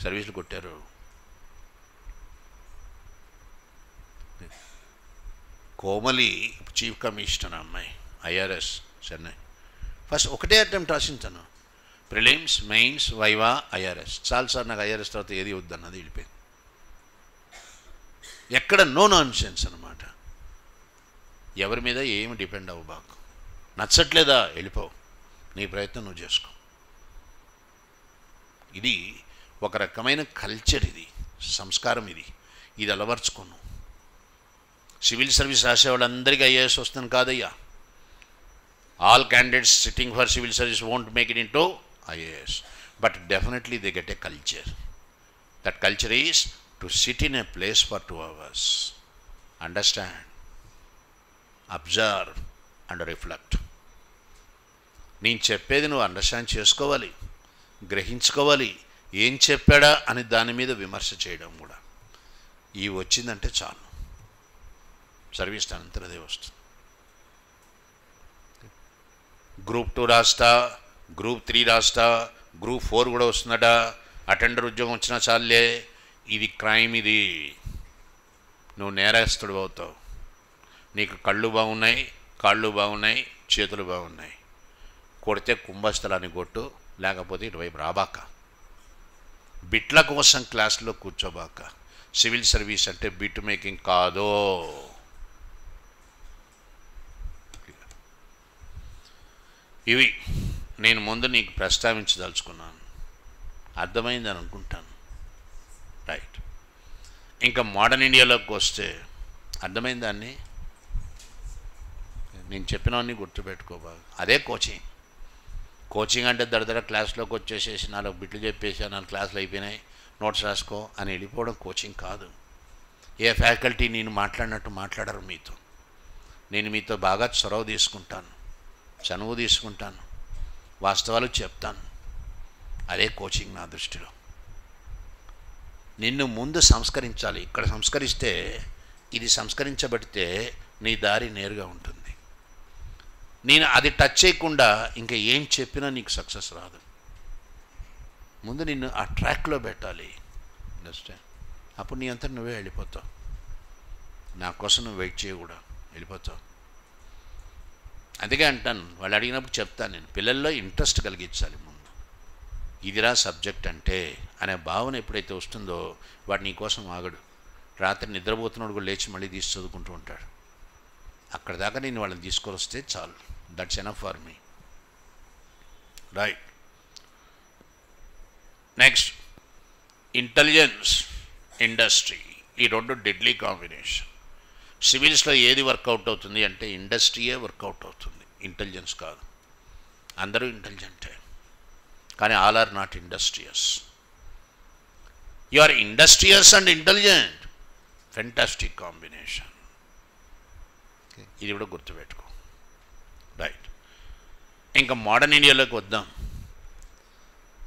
సర్వీసులు కొట్టారు. కోమలి చీఫ్ కమిషనర్ అమ్మాయి, IRS చెన్నై. ఫస్ట్ ఒకటే అటెంప్ట్ రాసించాను, ప్రిలిమ్స్, మెయిన్స్, వైవా, IRS. చాలు సార్, నాకు IRS తర్వాత ఏది వద్దన్నది వెళ్ళిపోయింది. ఎక్కడ నో నాన్ సెన్స్ అనమాట. ఎవరి మీద ఏమి డిపెండ్ అవ్వబాకు. నచ్చట్లేదా వెళ్ళిపో, నీ ప్రయత్నం నువ్వు చేసుకో. ఇది ఒక రకమైన కల్చర్, ఇది సంస్కారం, ఇది అలవర్చుకోను. సివిల్ సర్వీస్ రాసే వాళ్ళందరికీ IAS వస్తుంది కాదయ్యా. All candidates sitting for civil service won't make it into IAS, but definitely they get a culture. That culture is to SIT in a place for 2 hours, understand, observe and reflect. నేను చెప్పేది నువ్వు understand చేసుకోవాలి, గ్రహించుకోవాలి. ఏం చెప్పాడా అని దాని మీద విమర్శ చేయడం కూడా. ఇవి వచ్చిందంటే చాలు, సర్వీస్ అనంతరం అదే వస్తుంది. గ్రూప్ 2 రాస్తా, గ్రూప్ 3 రాస్తా, గ్రూప్ 4 కూడా వస్తుందట. అటెండర్ ఉద్యోగం వచ్చినా చాలే. ఇది క్రైమ్, ఇది నువ్వు నేరస్తుడు అవుతావు. నీకు కళ్ళు బాగున్నాయి, కాళ్ళు బాగున్నాయి, చేతులు బాగున్నాయి. కొడితే కుంభస్థలాన్ని కొట్టు, లేకపోతే ఇటువైపు రాబాక. బిట్ల కోసం క్లాస్లో కూర్చోబాక. సివిల్ సర్వీస్ అంటే బిట్ మేకింగ్ కాదు. ఇవి నేను ముందు నీకు ప్రస్తావించదలుచుకున్నాను. అర్థమైందని అనుకుంటాను. రైట్. ఇంకా మోడర్న్ ఇండియాలోకి వస్తే అర్థమైందాన్ని నేను చెప్పినవన్నీ గుర్తుపెట్టుకోబాగా. అదే కోచింగ్. కోచింగ్ అంటే దడదడ క్లాస్లోకి వచ్చేసేసి 4 బిట్లు చెప్పేసి 4 క్లాసులు అయిపోయినాయి, నోట్స్ రాసుకో అని వెళ్ళిపోవడం కోచింగ్ కాదు. ఏ ఫ్యాకల్టీ నేను మాట్లాడినట్టు మాట్లాడరు మీతో. నేను మీతో బాగా చొరవ తీసుకుంటాను, చనువు తీసుకుంటాను, వాస్తవాలు చెప్తాను. అదే కోచింగ్ నా దృష్టిలో. నిన్ను ముందు సంస్కరించాలి. ఇక్కడ సంస్కరిస్తే, ఇది సంస్కరించబడితే నీ దారి నేరుగా ఉంటుంది. నేను అది టచ్ చేయకుండా ఇంకా ఏం చెప్పినా నీకు సక్సెస్ రాదు. ముందు నిన్ను ఆ ట్రాక్లో పెట్టాలి. అండర్స్టాండ్? అప్పుడు నీ అంతా నువ్వే వెళ్ళిపోతావు. నా కోసం నువ్వు వెయిట్ చేయకూడదు, వెళ్ళిపోతావు. అందుకే అంటాను, వాళ్ళు అడిగినప్పుడు చెప్తాను నేను, పిల్లల్లో ఇంట్రెస్ట్ కలిగించాలి ముందు. ఇదిరా సబ్జెక్ట్ అంటే అనే భావన ఎప్పుడైతే వస్తుందో వాడు నీ కోసం ఆగడు. రాత్రి నిద్రపోతున్నాడు కూడా లేచి మళ్ళీ తీసి చదువుకుంటూ ఉంటాడు. అక్కడ దాకా నేను వాళ్ళని తీసుకొని వస్తే చాలు. That's enough for me. Right. Next, intelligence, industry. ఈ 2 డెడ్లీ కాంబినేషన్. సివిల్స్లో ఏది వర్కౌట్ అవుతుంది అంటే ఇండస్ట్రీయే వర్కౌట్ అవుతుంది, ఇంటెలిజెన్స్ కాదు. అందరూ ఇంటెలిజెంటే, కానీ all are not industrious. You are industrious and intelligent. Fantastic combination. ఇది కూడా గుర్తుపెట్టుకో. రైట్. ఇంకా మోడర్న్ ఇండియాలోకి వద్దాం.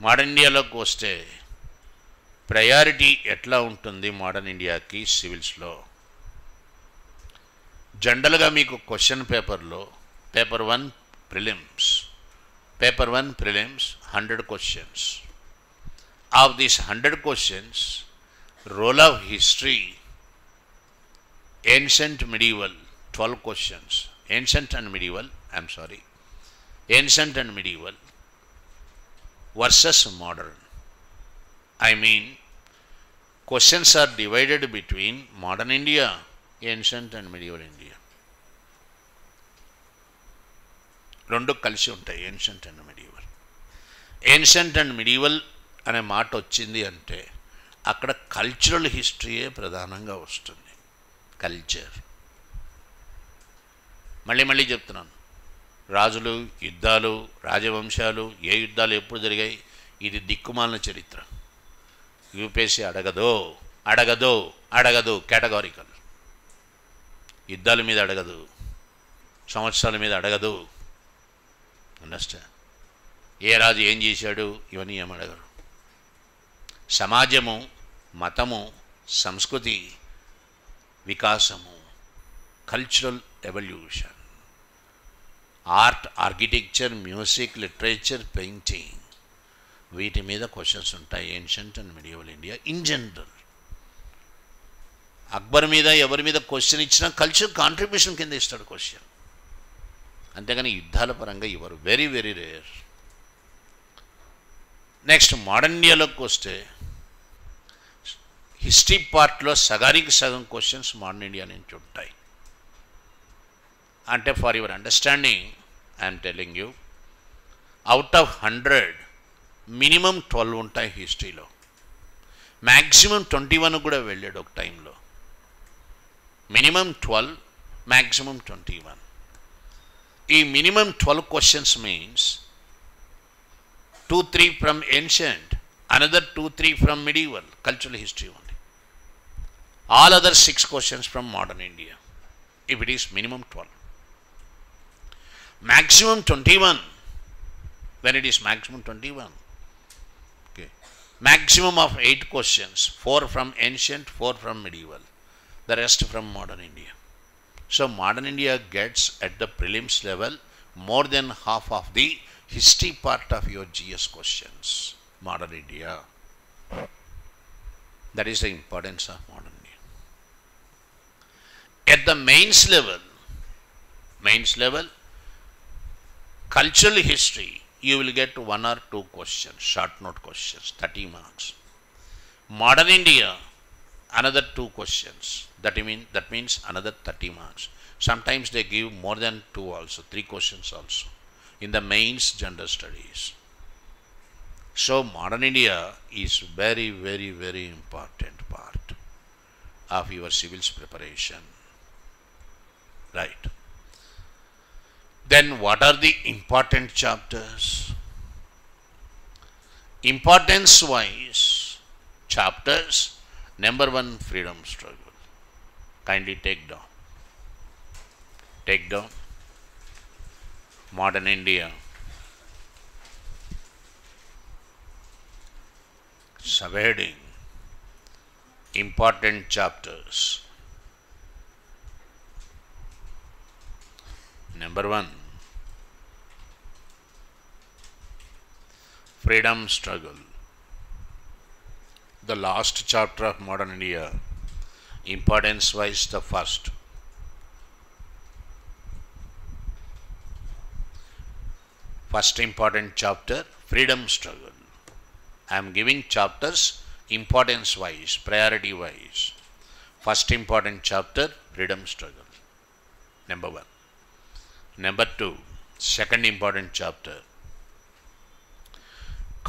మోడర్న్ ఇండియాలోకి వస్తే ప్రయారిటీ ఎట్లా ఉంటుంది మోడర్న్ ఇండియాకి సివిల్స్లో? జనరల్గా మీకు క్వశ్చన్ పేపర్లో paper 1 prelims 100 questions. Of these 100 questions, role of history, ancient medieval 12 questions. Ancient and medieval versus modern. I mean, questions are divided between modern India ancient and medieval India. రెండు కలిసి ఉంటాయి, ancient and medieval. Ancient and medieval అనే మాట వచ్చింది అంటే అక్కడ cultural హిస్టరీయే ప్రధానంగా వస్తుంది. కల్చర్. మళ్ళీ చెప్తున్నాను, రాజులు, యుద్ధాలు, రాజవంశాలు, ఏ యుద్ధాలు ఎప్పుడు జరిగాయి, ఇది దిక్కుమాలిన చరిత్ర. యూపీఎస్సీ అడగదు కేటగారికల్. యుద్ధాల మీద అడగదు, సంవత్సరాల మీద అడగదు. అండర్స్టాండ్? ఏ రాజు ఏం చేశాడు ఇవన్నీ ఏం అడగరు. సమాజము, మతము, సంస్కృతి, వికాసము, cultural evolution, art, architecture, music, literature, painting, వీటి మీద క్వశ్చన్స్ ఉంటాయి ancient and medieval India in general. Akbar మీద ఎవరి మీద క్వశ్చన్ ఇచ్చినా కల్చర్ కాంట్రిబ్యూషన్ కింద ఇస్తాడు క్వశ్చన్, అంతేగాని యుద్ధాల పరంగా ఇవ్వరు. Very very rare. Next modern ఇండియాలోకి వస్తే హిస్టరీ పార్ట్లో సగానికి సగం క్వశ్చన్స్ మోడర్న్ ఇండియా నుంచి ఉంటాయి. అంటే for your understanding I'm telling you, out of 100 minimum 12 ఉంటాయి హిస్టరీలో. మ్యాక్సిమం 21 కూడా వెళ్ళాడు ఒక టైంలో. Minimum 12, maximum 21. ఈ minimum 12 questions means 2-3 from ancient, another 2-3 from medieval, cultural history only. All other 6 questions from modern India, if it is minimum 12. Maximum 21, when it is maximum 21. Okay. Maximum of 8 questions, 4 from ancient, 4 from medieval, the rest from modern India. So modern India gets at the prelims level more than half of the history part of your GS questions. Modern India. That is the importance of modern India. At the mains level, cultural history, you will get 1 or 2 questions, short note questions, 30 marks. Modern India, another 2 questions, that means another 30 marks. Sometimes they give more than 2 also, 3 questions also, in the mains gender studies. So modern India is very, very, very important part of your civils preparation. Right. Then what are the important chapters? Importance wise chapters, number 1, freedom struggle. Kindly take down modern India, subheading important chapters. Number 1, freedom struggle. The last chapter of modern India, importance wise the first. First important chapter, freedom struggle. I am giving chapters importance wise, priority wise. First important chapter, freedom struggle. Number 1. Number 2, second important chapter,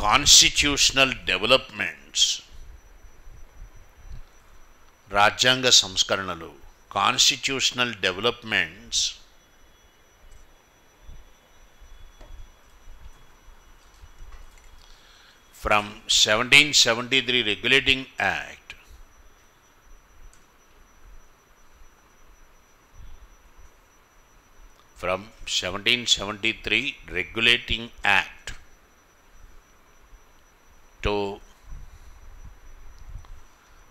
constitutional developments. Rajyanga samskaranalu, constitutional developments from 1773 Regulating Act from 1773 Regulating Act to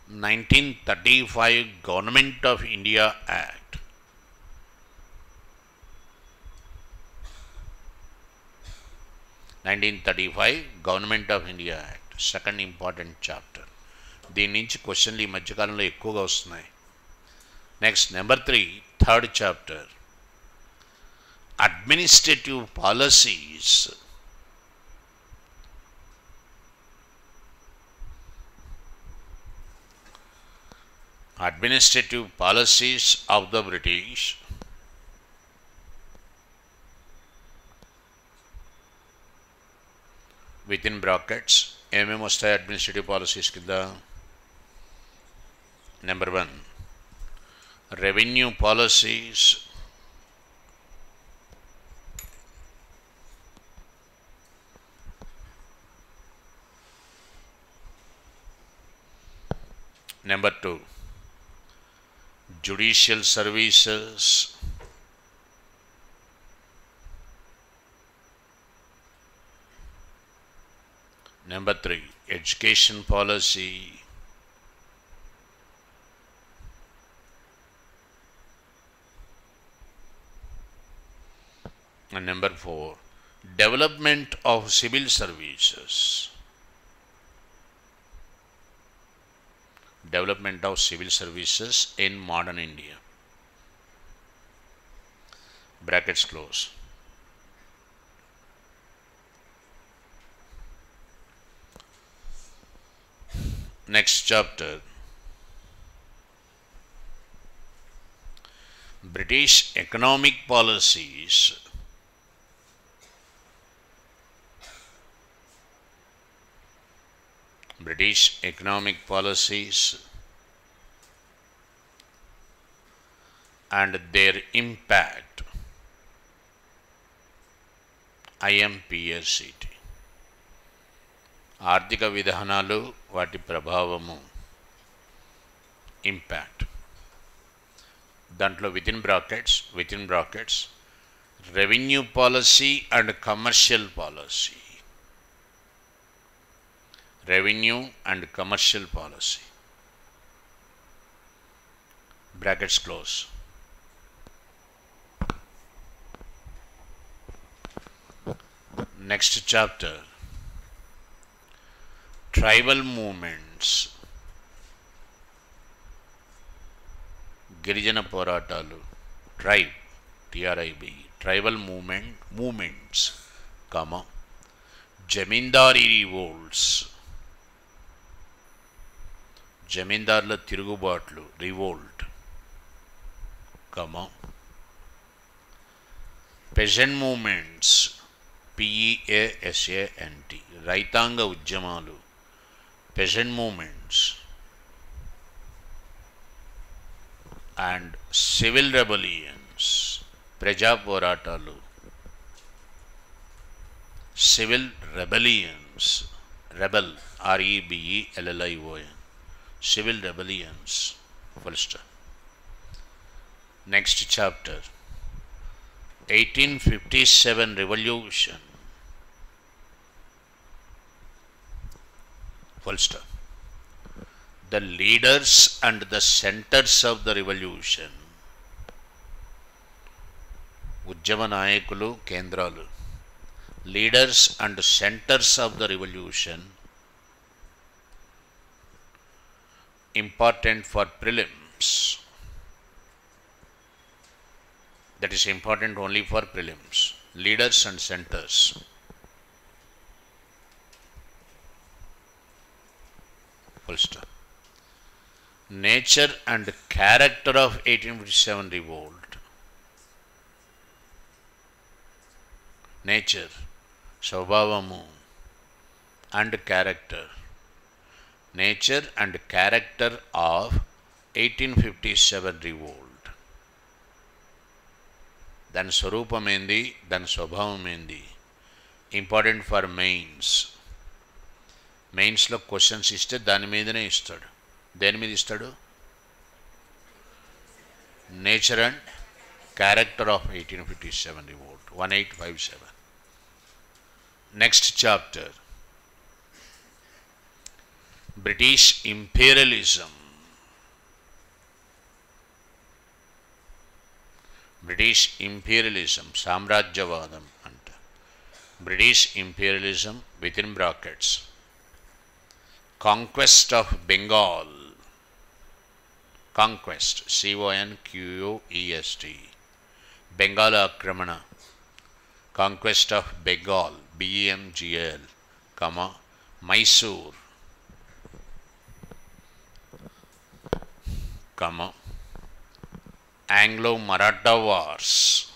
1935 Government of India Act. Government of India Act, second important chapter. దీని నుంచి క్వశ్చన్లు ఈ మధ్యకాలంలో ఎక్కువగా వస్తున్నాయి. Next number 3, third chapter, administrative policies. Administrative policies of the British within brackets ఏమేమి వస్తాయి administrative policies కింద? Number 1 revenue policies, number 2 judicial services, number 3 education policy, and number 4 development of civil services. Development of civil services in modern India. Brackets close. Next chapter. British economic policies. British economic policies and their impact. IMPSCT. ఆర్థిక విధానాలు వాటి ప్రభావము, impact. దాంట్లో within brackets revenue policy and commercial policy. Revenue and commercial policy. Brackets close. Next chapter tribal movements, గిరిజన పోరాటాలు. Tribal movements, zamindari revolts, జమీందారుల తిరుగుబాట్లు, revolt, peasant movements, PEASANT, రైతాంగ ఉద్యమాలు, peasant movements, and civil rebellions, ప్రజా పోరాటాలు, civil rebellions, rebel, REBELLION, civil rebellions, full stop. Next chapter 1857 revolution, full stop. The leaders and the centers of the revolution. ఉద్యమ నాయకులు, కేంద్రాలు. Leaders and centers of the revolution. Important for prelims. That is important only for prelims. Leaders and centers. Full stop. Nature and character of 1857 revolt. Nature, స్వభావము, and character. Nature and character of 1857 revolt. దాని స్వరూపం ఏంది, దాని స్వభావం ఏంది. Important for మెయిన్స్లో questions ఇస్తే దాని మీదనే ఇస్తాడు. దేని మీద ఇస్తాడు? Nature and character of 1857 revolt, 1857. Next chapter British imperialism. British imperialism, సామ్రాజ్యవాదం అంట. British imperialism within brackets conquest of Bengal, conquest, CONQUEST, Bengal ఆక్రమణ. Conquest of Bengal, BEMGAL, Mysore. comma, Anglo-Maratha Wars,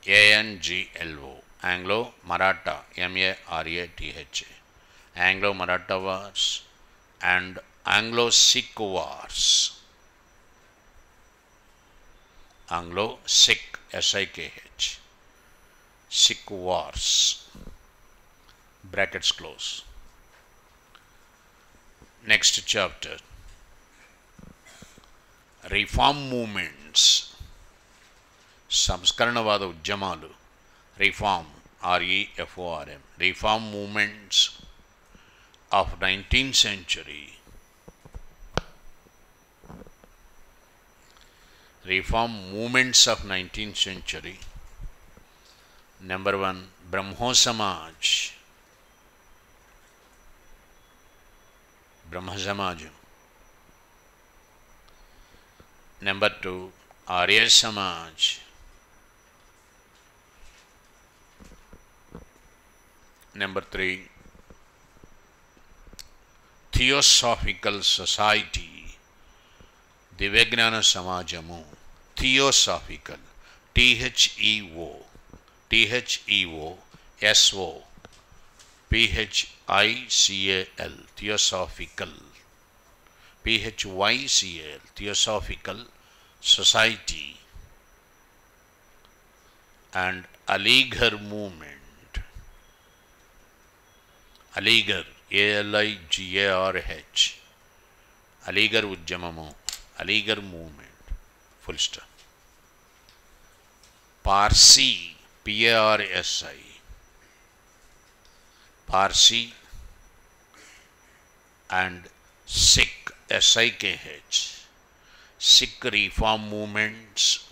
ANGLO, Anglo-Maratha, MARATHA, Anglo-Maratha Wars and Anglo-Sikh Wars, Anglo-Sikh, SIKH, Sikh Wars, brackets close. Next chapter, reform movements, సంస్కరణవాద ఉద్యమాలు, reform, REFORM, reform movements of 19th century, reform movements of 19th century. Number 1, Brahmo Samaj, Brahma Samajam. Number 2, Arya Samaj. Number 3, Theosophical Society, Divyajnana Samajamu, Theosophical, THEO, SO, PHICAL, Theosophical, PHYCAL, Theosophical Society, and Aligarh movement, Aligarh, ALIGARH, Aligarh Ujjamamu, Aligarh movement, full stop. Parsi, PARSI, Parsi and Sikh, SIKH, Sikh reform movements,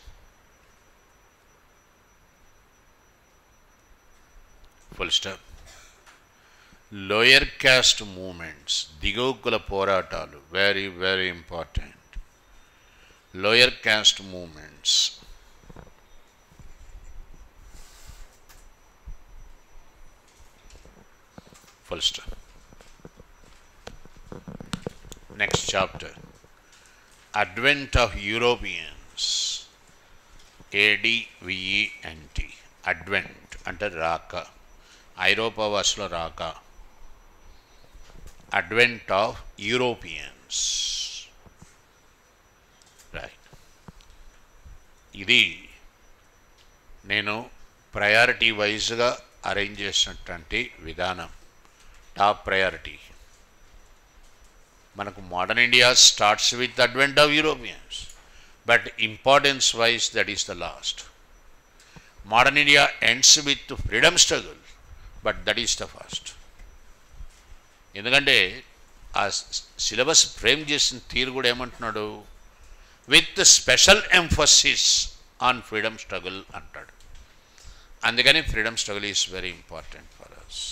full stop. Lower caste movements, దిగువకుల పోరాటాలు, very very important. Lower caste movements, full stop. Next chapter, advent of Europeans, ADVENT, advent అంటే రాక, ఐరోపా వాసుల రాక, advent of Europeans, right. ఇది నేను priority వైజ్గా arrange చేసినటువంటి విధానం. టాప్ ప్రయారిటీ మనకు modern India starts with advent of Europeans, but importance wise that is the last. Modern India ends with freedom struggle, but that is the first. ఎందుకంటే ఆ syllabus frame చేసిన తీరు కూడా ఏమంటున్నాడు, with special emphasis on freedom struggle అంటాడు. అందుకని freedom struggle is very important for us,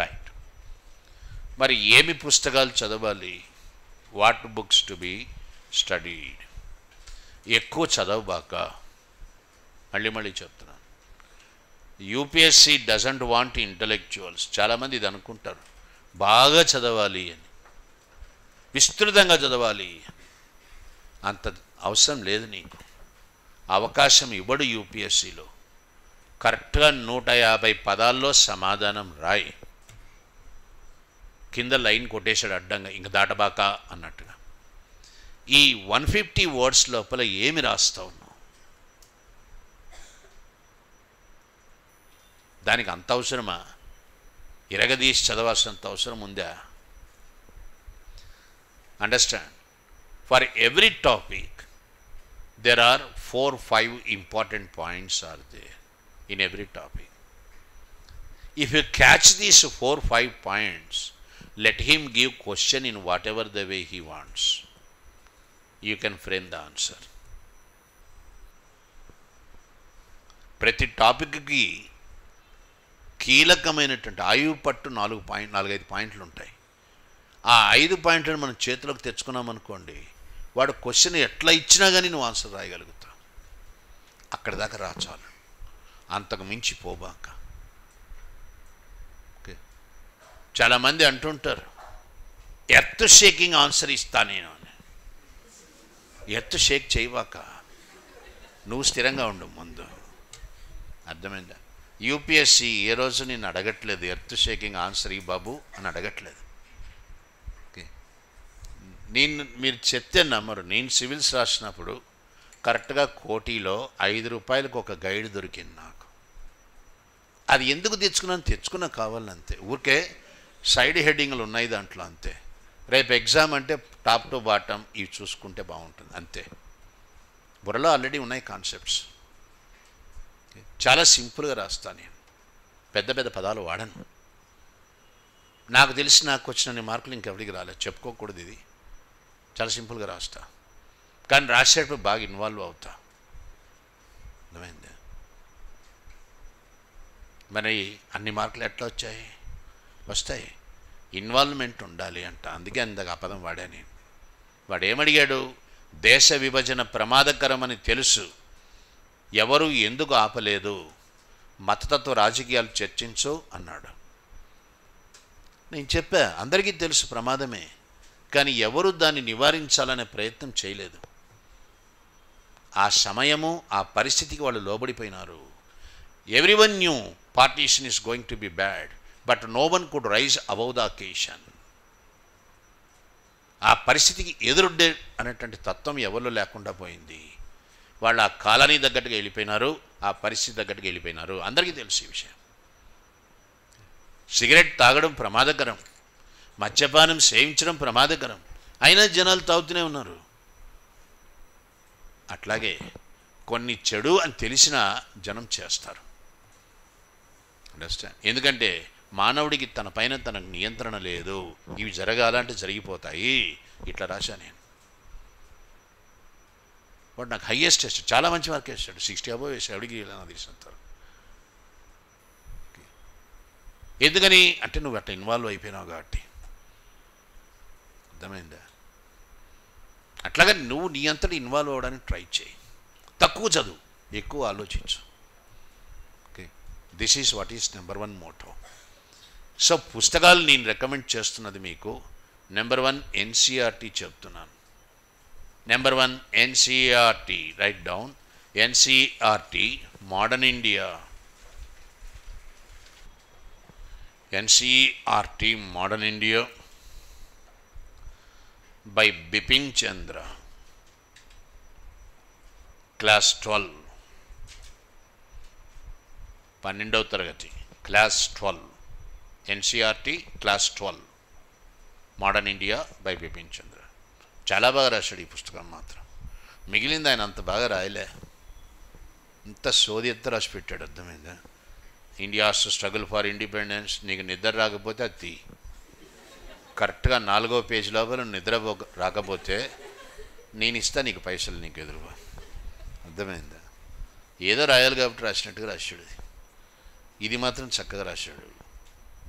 right. మరి ఏమి పుస్తకాలు చదవాలి, what books to be studied? ఎక్కువ చదవబాక, మళ్ళీ చెప్తున్నాను, యూపీఎస్సీ డజంట్ వాంట్ ఇంటలెక్చువల్స్. చాలామంది ఇది అనుకుంటారు, బాగా చదవాలి అని, విస్తృతంగా చదవాలి. అంత అవసరం లేదు నీకు, అవకాశం ఇవ్వడు యూపీఎస్సీలో. కరెక్ట్గా 150 పదాల్లో సమాధానం రాయి, కింద లైన్ కొట్టేశాడు అడ్డంగా, ఇంక దాటబాక అన్నట్టుగా. ఈ 150 వర్డ్స్ లోపల ఏమి రాస్తావు నువ్వు? దానికి అంత అవసరమా? ఇరగదీసి చదవాల్సినంత అవసరం ఉందా? Understand, for every topic there are 4-5 important points are there in every topic. If you catch these 4-5 points, let him give question in whatever the way he wants, you can frame the answer. ప్రతి టాపిక్కి కీలకమైనటువంటి ఆయుపట్టు 4-5 పాయింట్లు ఉంటాయి. ఆ 5 పాయింట్లను మనం చేతిలోకి తెచ్చుకున్నామనుకోండి, వాడు question ఎట్లా ఇచ్చినా కానీ నువ్వు ఆన్సర్ రాయగలుగుతావు. అక్కడి దాకా రా చాలు, అంతకు మించి పోబాక. ఓకే, చాలామంది అంటుంటారు ఎర్త్ షేకింగ్ ఆన్సర్ ఇస్తా నేను. ఎర్త్ షేక్ చేయవాక, నువ్వు స్థిరంగా ఉండు ముందు. అర్థమైందా? యూపీఎస్సి ఏ రోజు నేను అడగట్లేదు ఎర్త్ షేకింగ్ ఆన్సర్ ఈ బాబు అని అడగట్లేదు. ఓకే, మీరు చెప్తే నమ్మరు. నేను సివిల్స్ రాసినప్పుడు కరెక్ట్గా కోటిలో 5 రూపాయలకు ఒక గైడ్ దొరికింది నాకు. అది ఎందుకు తెచ్చుకున్నా కావాలంతే. ఊరికే సైడ్ హెడ్డింగ్లు ఉన్నాయి దాంట్లో అంతే. రేపు ఎగ్జామ్ అంటే టాప్ టు బాటమ్ ఇవి చూసుకుంటే బాగుంటుంది అంతే. బుర్రలో ఆల్రెడీ ఉన్నాయి కాన్సెప్ట్స్. చాలా సింపుల్గా రాస్తాను నేను, పెద్ద పెద్ద పదాలు వాడను. నాకు తెలిసి నాకు వచ్చిన మార్కులు ఇంకెవరికి రాలేదు, చెప్పుకోకూడదు. ఇది చాలా సింపుల్గా రాస్తా, కానీ రాసేటప్పుడు బాగా ఇన్వాల్వ్ అవుతా. అర్థమైంది? మరి అన్ని మార్కులు ఎట్లా వచ్చాయి? వస్తాయి, ఇన్వాల్వ్మెంట్ ఉండాలి అంట. అందుకే అందాక ఆ పదం వాడా నేను. వాడు ఏమడిగాడు? దేశ విభజన ప్రమాదకరమని తెలుసు, ఎవరు ఎందుకు ఆపలేదు, మతతత్వ రాజకీయాలు చర్చించు అన్నాడు. నేను చెప్పా, అందరికీ తెలుసు ప్రమాదమే, కానీ ఎవరు దాన్ని నివారించాలనే ప్రయత్నం చేయలేదు. ఆ సమయము ఆ పరిస్థితికి వాళ్ళు లోబడిపోయినారు. Everyone knew partition is going to be bad, but no one could rise above the occasion. ఆ పరిస్థితికి ఎదురుడ్డే అనేటువంటి తత్వం ఎవరిలో లేకుండా పోయింది. వాళ్ళు ఆ కాలానికి తగ్గట్టుగా వెళ్ళిపోయినారు, ఆ పరిస్థితి తగ్గట్టుగా వెళ్ళిపోయినారు. అందరికీ తెలుసు ఈ విషయం. సిగరెట్ తాగడం ప్రమాదకరం, మద్యపానం సేవించడం ప్రమాదకరం, అయినా జనాలు తాగుతూనే ఉన్నారు. అట్లాగే కొన్ని చెడు అని తెలిసినా జనం చేస్తారు. అండర్స్టాండ్? ఎందుకంటే మానవుడికి తన పైన తనకు నియంత్రణ లేదు. ఇవి జరగాలంటే జరిగిపోతాయి. ఇట్లా రాశా నేను. వాడు నాకు హయ్యెస్ట్ వేస్తాడు, చాలా మంచి మార్క్ వేస్తాడు, 60 అబోవ్ వేసాడు. ఎవడికి నాకు తెలిసినంత. ఎందుకని అంటే నువ్వు అట్లా ఇన్వాల్వ్ అయిపోయినావు కాబట్టి. అర్థమైందా? అట్లాగా నువ్వు నీ అంతటి ఇన్వాల్వ్ అవ్వడానికి ట్రై చేయి. తక్కువ చదువు, ఎక్కువ ఆలోచించు. Okay, this is what is number 1 motto. So పుస్తకాలు నేను రికమెండ్ చేస్తున్నది మీకు నెంబర్ 1 ఎన్సీఆర్టీ చెప్తున్నాను. Number 1 NCERT, right down. NCERT modern India. NCERT modern India by Bipin Chandra, class 12, 12వ తరగతి, class 12, NCERT class 12, modern India by Bipin Chandra. చాలా బాగా రాశాడు ఈ పుస్తకం. మాత్రం మిగిలింది ఆయన అంత బాగా రాయలే, ఇంత సోది ఎత్త రాసి పెట్టాడు. అర్థమైందా? India's struggle for independence. నీకు నిద్ర రాకపోతే అది కరెక్ట్గా 4వ పేజీ లోపల నిద్ర రాకపోతే నేను ఇస్తా నీకు పైసలు, నీకు ఎదురుగా. అర్థమైందా? ఏదో రాయాలి కాబట్టి రాసినట్టుగా రాశాడు. ఇది మాత్రం చక్కగా రాశాడు.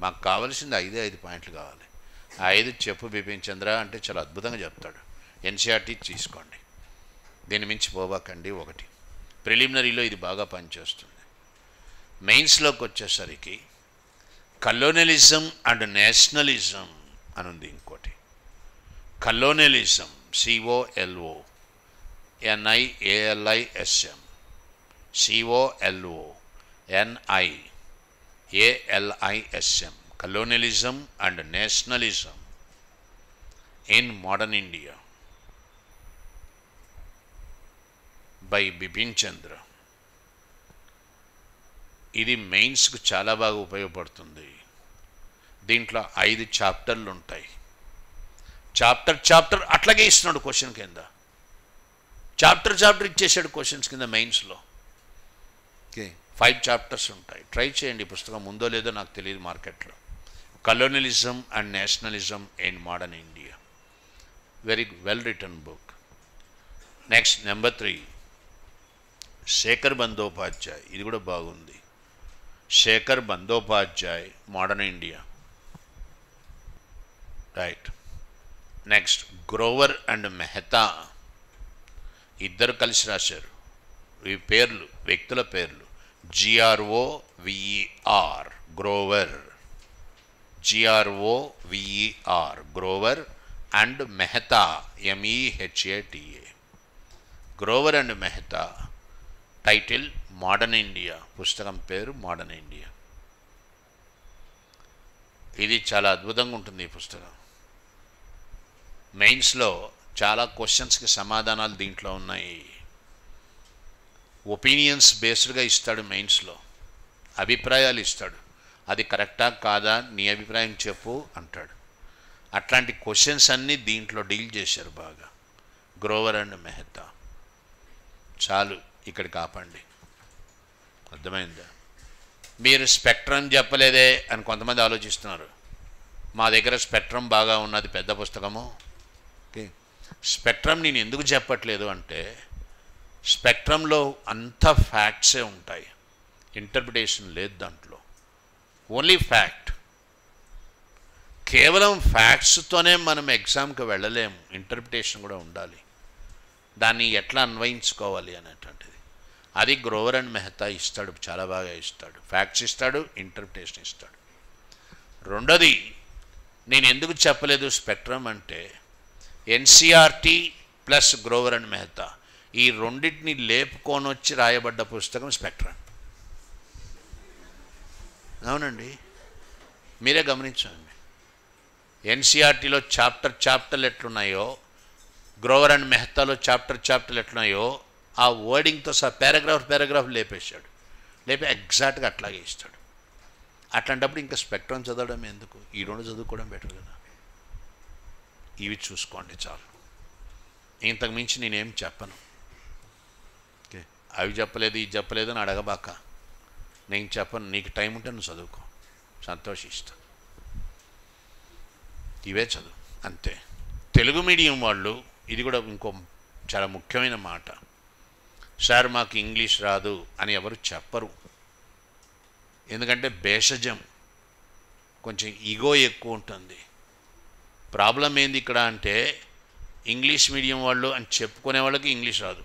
మాకు కావాల్సింది 5 పాయింట్లు కావాలి. ఆ 5 చెప్పు బిపిన్ చంద్ర అంటే చాలా అద్భుతంగా చెప్తాడు. ఎన్సీఆర్టీ తీసుకోండి, దీని మించి పోబాకండి. 1 ప్రిలిమినరీలో ఇది బాగా పనిచేస్తుంది. మెయిన్స్లోకి వచ్చేసరికి కలోనలిజం అండ్ నేషనలిజం అని ఉంది. ఇంకోటి colonialism, COLONIALISM, COLONIALISM, colonialism and nationalism in modern India by Bipin Chandra. ఇది మెయిన్స్కు చాలా బాగా ఉపయోగపడుతుంది. దీంట్లో 5 చాప్టర్లు ఉంటాయి. చాప్టర్ అట్లాగే ఇస్తున్నాడు క్వశ్చన్ కింద. చాప్టర్ ఇచ్చేసాడు క్వశ్చన్స్ కింద మెయిన్స్లో. ఓకే, 5 చాప్టర్స్ ఉంటాయి. ట్రై చేయండి. పుస్తకం ఉందో లేదో నాకు తెలియదు మార్కెట్లో. Colonialism and nationalism in modern India, very well written book. Next number 3 Shekhar Bandyopadhyay. ఇది కూడా బాగుంది. Shekhar Bandyopadhyay modern India, right. Next Grover and Mehta, ఇద్దరు కలిసి రాశారు. ఈ పేర్లు వ్యక్తుల పేర్లు. GROVER, Grover. GROVER, Grover and Mehta, MEHATA. Grover and Mehta. Title modern India, పుస్తకం పేరు మోడర్న్ ఇండియా. ఇది చాలా అద్భుతంగా ఉంటుంది ఈ పుస్తకం. మెయిన్స్లో చాలా క్వశ్చన్స్కి సమాధానాలు దీంట్లో ఉన్నాయి. ఒపీనియన్స్ బేస్డ్గా ఇస్తాడు మెయిన్స్లో, అభిప్రాయాలు ఇస్తాడు. అది కరెక్టా కాదా, నీ అభిప్రాయం చెప్పు అంటాడు. అట్లాంటి క్వశ్చన్స్ అన్నీ దీంట్లో డీల్ చేశారు బాగా. గ్రోవర్ అండ్ మెహతా. చాలు, ఇక్కడికి ఆపండి. అర్థమైందా? మీరు స్పెక్ట్రమ్ చెప్పలేదే అని కొంతమంది ఆలోచిస్తున్నారు. మా దగ్గర స్పెక్ట్రమ్ బాగా ఉన్నది, పెద్ద పుస్తకము. ఓకే, స్పెక్ట్రమ్ నేను ఎందుకు చెప్పట్లేదు అంటే, స్పెక్ట్రమ్లో అంత ఫ్యాక్ట్సే ఉంటాయి, ఇంటర్ప్రిటేషన్ లేదు దాంట్లో. Only fact. కేవలం ఫ్యాక్ట్స్తోనే మనం ఎగ్జామ్కి వెళ్ళలేము, ఇంటర్ప్రిటేషన్ కూడా ఉండాలి. దాన్ని ఎట్లా అన్వయించుకోవాలి అనేటువంటిది అది గ్రోవర్ అండ్ మెహతా ఇస్తాడు, చాలా బాగా ఇస్తాడు. ఫ్యాక్ట్స్ ఇస్తాడు, ఇంటర్ప్రిటేషన్ ఇస్తాడు. రెండోది, నేను ఎందుకు చెప్పలేదు స్పెక్ట్రమ్ అంటే, NCERT plus Grover and Mehta ఈ రెండింటిని లేపుకొని వచ్చి రాయబడ్డ పుస్తకం స్పెక్ట్రమ్. అవునండి, మీరే గమనించండి. NCERTలో చాప్టర్లు ఎట్లున్నాయో, గ్రోవర్ అండ్ మెహతాలో చాప్టర్లు ఎట్లున్నాయో, ఆ వర్డింగ్తో సహా పారాగ్రాఫ్ లేపేశాడు. లేపి ఎగ్జాక్ట్గా అట్లాగే ఇస్తాడు. అట్లాంటప్పుడు ఇంకా స్పెక్ట్రమ్ చదవడం ఎందుకు, ఈ రెండు చదువుకోవడం బెటర్ కదా. ఇవి చూసుకోండి చాలు, ఇంతకు మించి నేనేం చెప్పను. ఓకే, అవి చెప్పలేదు ఇది చెప్పలేదు అని అడగబాక. నేను చెప్పను, నీకు టైం ఉంటే నువ్వు చదువుకో, సంతోషిస్తా. ఇవే చదువు అంతే. తెలుగు మీడియం వాళ్ళు, ఇది కూడా ఇంకో చాలా ముఖ్యమైన మాట, సార్ మాకు ఇంగ్లీష్ రాదు అని ఎవరు చెప్పరు. ఎందుకంటే భేషజం, కొంచెం ఈగో ఎక్కువ ఉంటుంది. ప్రాబ్లం ఏంది ఇక్కడ అంటే, ఇంగ్లీష్ మీడియం వాళ్ళు అని చెప్పుకునే వాళ్ళకి ఇంగ్లీష్ రాదు,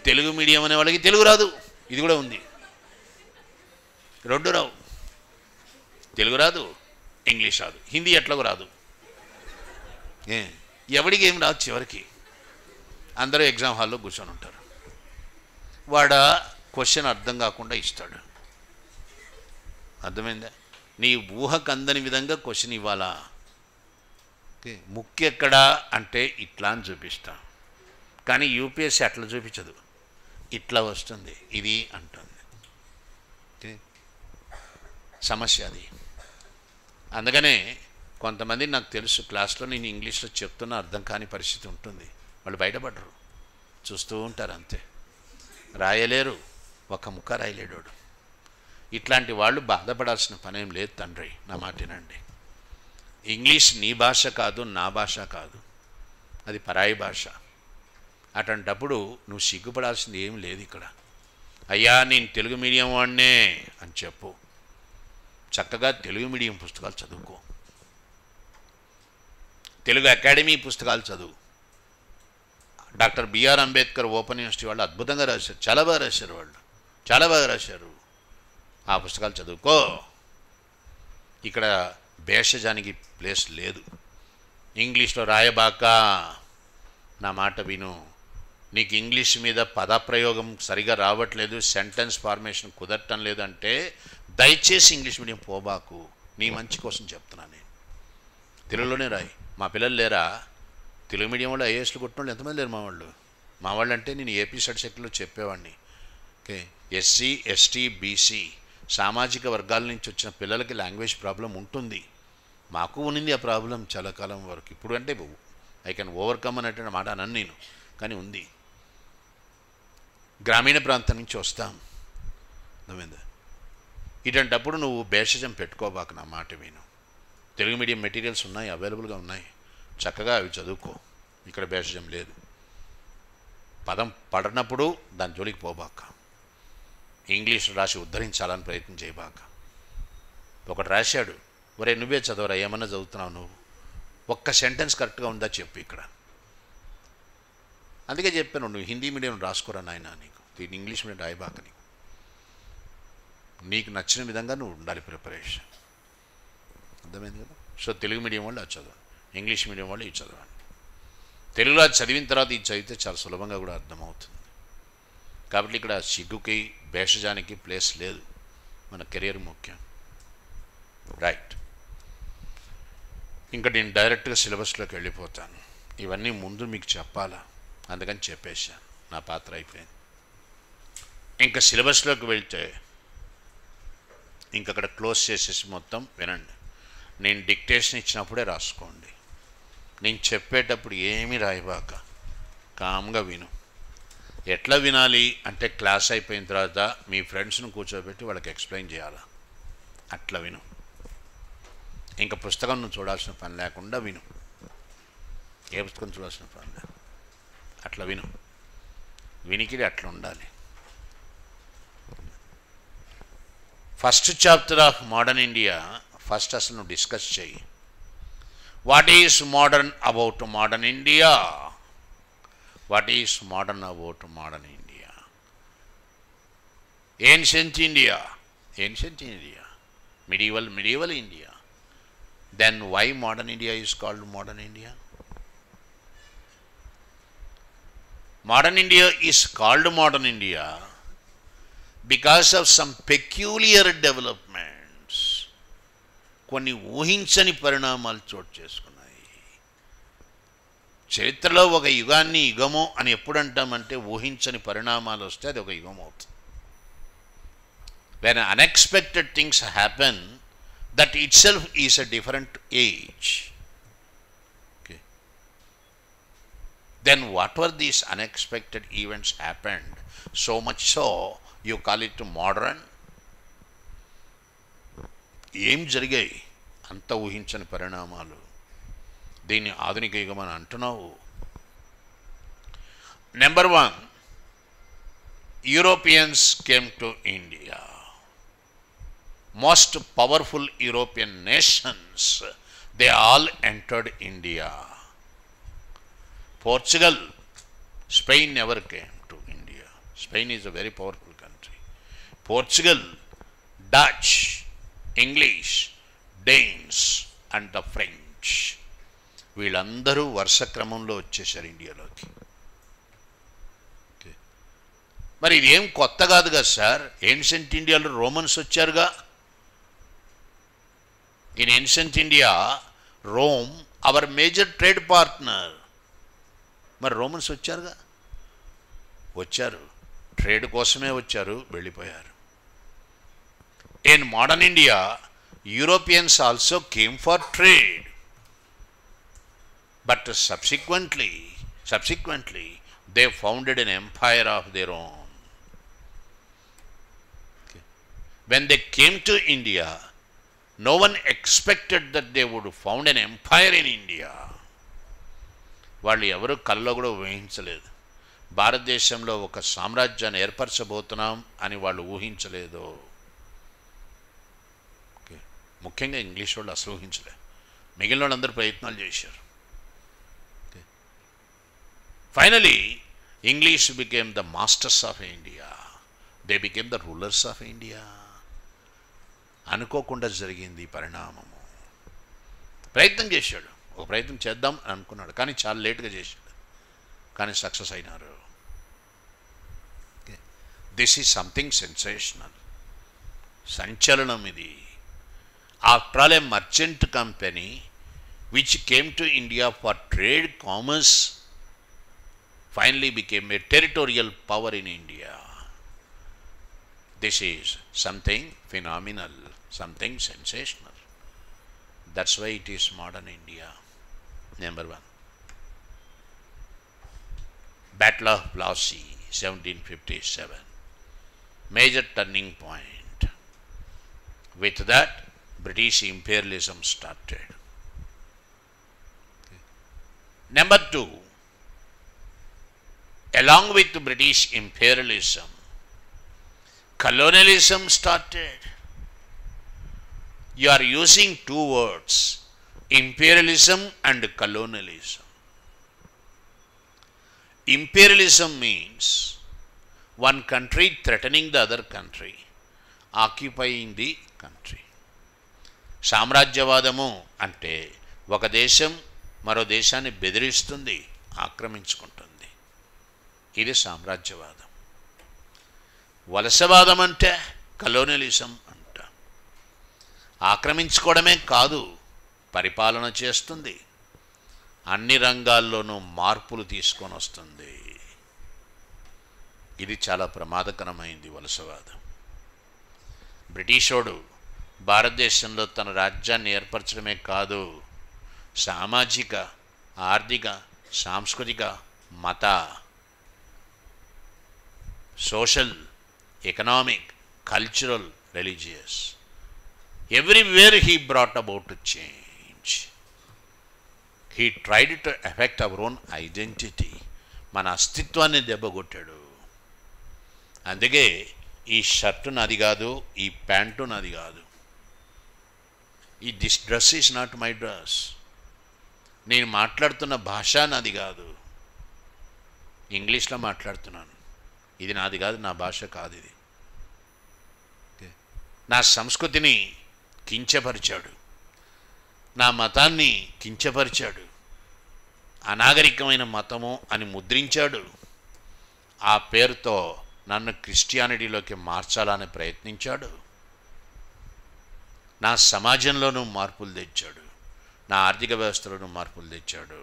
తెలుగు మీడియం అనే వాళ్ళకి తెలుగు రాదు. ఇది కూడా ఉంది, రెండు రావు. తెలుగు రాదు, ఇంగ్లీష్ రాదు, హిందీ ఎట్లాగో రాదు. ఎవడికి ఏం రాదు, చివరికి అందరూ ఎగ్జామ్ హాల్లో కూర్చొని ఉంటారు. వాడు క్వశ్చన్ అర్థం కాకుండా ఇస్తాడు. అర్థమైందా? నీ ఊహకు అందని విధంగా క్వశ్చన్ ఇవ్వాలా. ఓకే, ముఖ్య ఎక్కడా అంటే ఇట్లా అని చూపిస్తా, కానీ UPSC అట్లా చూపించదు, ఇట్లా వస్తుంది ఇది అంటుంది. ఓకే, సమస్య అది. అందుకనే కొంతమంది నాకు తెలుసు, క్లాస్లో నేను ఇంగ్లీష్లో చెప్తున్నా అర్థం కాని పరిస్థితి ఉంటుంది. వాళ్ళు బయటపడరు, చూస్తూ ఉంటారు అంతే, రాయలేరు, ఒక ముక్క రాయలేడు. ఇట్లాంటి వాళ్ళు బాధపడాల్సిన పనేం లేదు తండ్రి, నా మాటినండి. ఇంగ్లీష్ నీ భాష కాదు, నా భాష కాదు, అది పరాయి భాష. అటువంటప్పుడు నువ్వు సిగ్గుపడాల్సింది ఏం లేదు ఇక్కడ. అయ్యా నేను తెలుగు మీడియం వాడినే అని చెప్పు, చక్కగా తెలుగు మీడియం పుస్తకాలు చదువుకో, తెలుగు అకాడమీ పుస్తకాలు చదువు. Doctor B R Ambedkar open university వాళ్ళు అద్భుతంగా రాశారు, చాలా బాగా రాశారు, వాళ్ళు చాలా బాగా రాశారు. ఆ పుస్తకాలు చదువుకో. ఇక్కడ భేషజానికి ప్లేస్ లేదు. ఇంగ్లీష్లో రాయబాక, నా మాట విను. నీకు ఇంగ్లీష్ మీద పదప్రయోగం సరిగా రావట్లేదు, సెంటెన్స్ ఫార్మేషన్ కుదరటం లేదంటే దయచేసి ఇంగ్లీష్ మీడియం పోబాకు. నీ మంచి కోసం చెప్తున్నాను నేను. తెలుగులోనే రాయి. మా పిల్లలు లేరా తెలుగు మీడియం వాళ్ళు IASలు కొట్టిన వాళ్ళు ఎంతమంది లేరు మా వాళ్ళు అంటే నేను AP సబ్జెక్టులో చెప్పేవాడిని. ఓకే, SC ST BC సామాజిక వర్గాల నుంచి వచ్చిన పిల్లలకి లాంగ్వేజ్ ప్రాబ్లం ఉంటుంది. మాకు ఉన్నింది ఆ ప్రాబ్లం చాలా కాలం వరకు. ఇప్పుడు అంటే ఐ కెన్ ఓవర్కమ్ అనేటువంటి మాట అనను నేను, కానీ ఉంది. గ్రామీణ ప్రాంతం నుంచి వస్తాం, అర్థమైందా? ఇటువంటప్పుడు నువ్వు భేషజం పెట్టుకోబాక, నా మాట విను. తెలుగు మీడియం మెటీరియల్స్ ఉన్నాయి, అవైలబుల్గా ఉన్నాయి, చక్కగా అవి చదువుకో. ఇక్కడ భేషజం లేదు. పదం పడినప్పుడు దాని జోలికి పోబాక. ఇంగ్లీష్ రాసి ఉద్ధరించాలని ప్రయత్నం చేయబాక. ఒకటి రాశాడు, ఒరే నువ్వే చదవరా, ఏమన్నా చదువుతున్నావు నువ్వు, ఒక్క సెంటెన్స్ కరెక్ట్గా ఉందా చెప్పు ఇక్కడ. అందుకే చెప్పాను, నువ్వు హిందీ మీడియం రాసుకోరా నాయన, నీకు దీన్ని ఇంగ్లీష్ మీడియం రాయబాక. నీకు నచ్చిన విధంగా నువ్వు ఉండాలి ప్రిపరేషన్. అర్థమైంది కదా. సో తెలుగు మీడియం వాళ్ళు అది చదవండి, ఇంగ్లీష్ మీడియం వాళ్ళు ఇది చదవండి. తెలుగులో అది చదివిన తర్వాత ఇది చదివితే చాలా సులభంగా కూడా అర్థమవుతుంది. కాబట్టి ఇక్కడ సిగ్గుకి భేషజానికి ప్లేస్ లేదు, మన కెరియర్ ముఖ్యం. రైట్, ఇంకా నేను డైరెక్ట్గా సిలబస్లోకి వెళ్ళిపోతాను. ఇవన్నీ ముందు మీకు చెప్పాలా, అందుకని చెప్పేశాను, నా పాత్ర అయిపోయింది. ఇంకా సిలబస్లోకి వెళ్తే ఇంకక్కడ క్లోజ్ చేసేసి మొత్తం వినండి. నేను డిక్టేషన్ ఇచ్చినప్పుడే రాసుకోండి, నేను చెప్పేటప్పుడు ఏమీ రాయబాక కామ్గా విను. ఎట్లా వినాలి అంటే క్లాస్ అయిపోయిన తర్వాత మీ ఫ్రెండ్స్ను కూర్చోబెట్టి వాళ్ళకి ఎక్స్ప్లెయిన్ చేయాలా, అట్లా విను. ఇంకా పుస్తకం నువ్వు చూడాల్సిన పని లేకుండా విను, ఏ పుస్తకం చూడాల్సిన పని లేదు, అట్లా విను. వినికిడి అట్లా ఉండాలి. First chapter of modern India first అసలు నువ్వు డిస్కస్ చేయి. What is modern about modern India? What is modern about modern India? Ancient India, ancient India, medieval India. Then why modern India is called modern India? Modern India is called modern India because of some peculiar developments. కొన్ని ఊహించని పరిణామాలు చోటు చేసుకున్నాయి. చరిత్రలో ఒక యుగాన్ని యుగము అని ఎప్పుడు అంటామంటే ఊహించని పరిణామాలు వస్తే అది ఒక యుగం అవుతుంది. When unexpected things happen, that itself is a different age. Okay. Then what were these unexpected events happened? So much so, you call it modern? ఏం జరిగాయి అంత ఊహించని పరిణామాలు, దీన్ని ఆధునిక యుగం అని అంటున్నావు. Number 1, Europeans came to India. Most powerful European nations, they all entered India. Portugal, Spain never came to India. Spain is a very powerful country. Portugal, Dutch, English, Danes and the French, వీళ్ళందరూ వరుస క్రమంలో వచ్చేసారు ఇండియాలోకి. మరి ఇదేం కొత్త కాదు కదా sir, ancient ఇండియాలో రోమన్స్ వచ్చారుగా. In ancient India, Rome, our major trade partner. మరి రోమన్స్ వచ్చారుగా, వచ్చారు, ట్రేడ్ కోసమే వచ్చారు, వెళ్ళిపోయారు. In modern India, Europeans also came for trade. But subsequently, they founded an empire of their own. Okay. When they came to India, no one expected that they would found an empire in India. వాళ్ళు ఎవరు కల్లో కూడా ఊహించలేదు, భారతదేశంలో ఒక సామ్రాజ్యాన్ని ఏర్పరచబోతున్నాం అని వాళ్ళు ఊహించలేదు. ఓకే, ముఖ్యంగా ఇంగ్లీష్ వాళ్ళు అసలు ఊహించలేదు, మిగిలిన వాళ్ళందరూ ప్రయత్నాలు చేశారు. Okay, finally English became the masters of India, they became the rulers of India. అనుకోకుండా జరిగింది పరిణామము. ప్రయత్నం చేశాడు, ఒక ప్రయత్నం చేద్దాం అని అనుకున్నాడు, కానీ చాలా లేట్గా చేశాడు, కానీ సక్సెస్ అయినారు. దిస్ ఈజ్ సంథింగ్ సెన్సేషనల్, సంచలనం ఇది. After all A merchant company which came to India for trade commerce finally became a territorial power in India. This is something phenomenal, something sensational. That's why it is modern India. Number 1, Battle of Plassey, 1757, major turning point. With that, British imperialism started. Number 2, along with British imperialism, colonialism started. You are using two words, imperialism and colonialism. Imperialism means one country threatening the other country, occupying the country. సామ్రాజ్యవాదము అంటే ఒక దేశం మరో దేశాన్ని బెదిరిస్తుంది, ఆక్రమించుకుంటుంది. ఇది సామ్రాజ్యవాదం. వలసవాదం అంటే colonialism అంట. ఆక్రమించుకోవడమే కాదు, పరిపాలన చేస్తుంది, అన్ని రంగాల్లోనూ మార్పులు తీసుకొని వస్తుంది. ఇది చాలా ప్రమాదకరమైంది వలసవాదం. బ్రిటిషోడు భారతదేశంలో తన రాజ్యాన్ని ఏర్పరచడమే కాదు, సామాజిక, ఆర్థిక, సాంస్కృతిక, మత, social, economic, cultural, religious, everywhere he brought about change. He tried to effect our own identity. మన అస్తిత్వాన్ని దెబ్బకొట్టాడు. అందుకే ఈ షర్టు నాది కాదు, ఈ ప్యాంటు నాది కాదు, this dress is not my dress, నేను మాట్లాడుతున్న భాష నాది కాదు, ఇంగ్లీష్లో మాట్లాడుతున్నాను, ఇది నాది కాదు, నా భాష కాదు, ఇది నా సంస్కృతిని కించపరిచాడు, నా మతాన్ని కించపరిచాడు, అనాగరికమైన మతము అని ముద్రించాడు. ఆ పేరుతో నన్ను క్రిస్టియానిటీలోకి మార్చాలని ప్రయత్నించాడు. నా సమాజంలోనూ మార్పులు తెచ్చాడు, నా ఆర్థిక వ్యవస్థలోనూ మార్పులు తెచ్చాడు.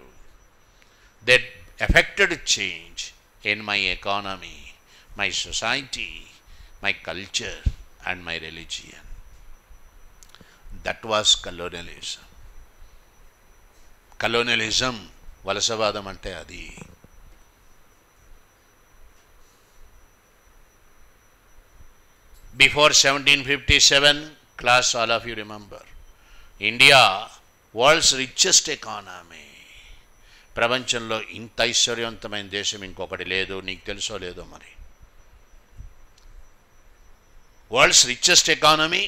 That effected change in my economy, my society, my culture and my religion. That was colonialism. Colonialism, వలసవాదం అంటే అది. Before 1757, class, all of you remember, India, world's richest economy. ప్రపంచంలో ఇంత ఐశ్వర్యవంతమైన దేశం ఇంకొకటి లేదు. నీకు తెలుసో లేదో మరి. World's richest economy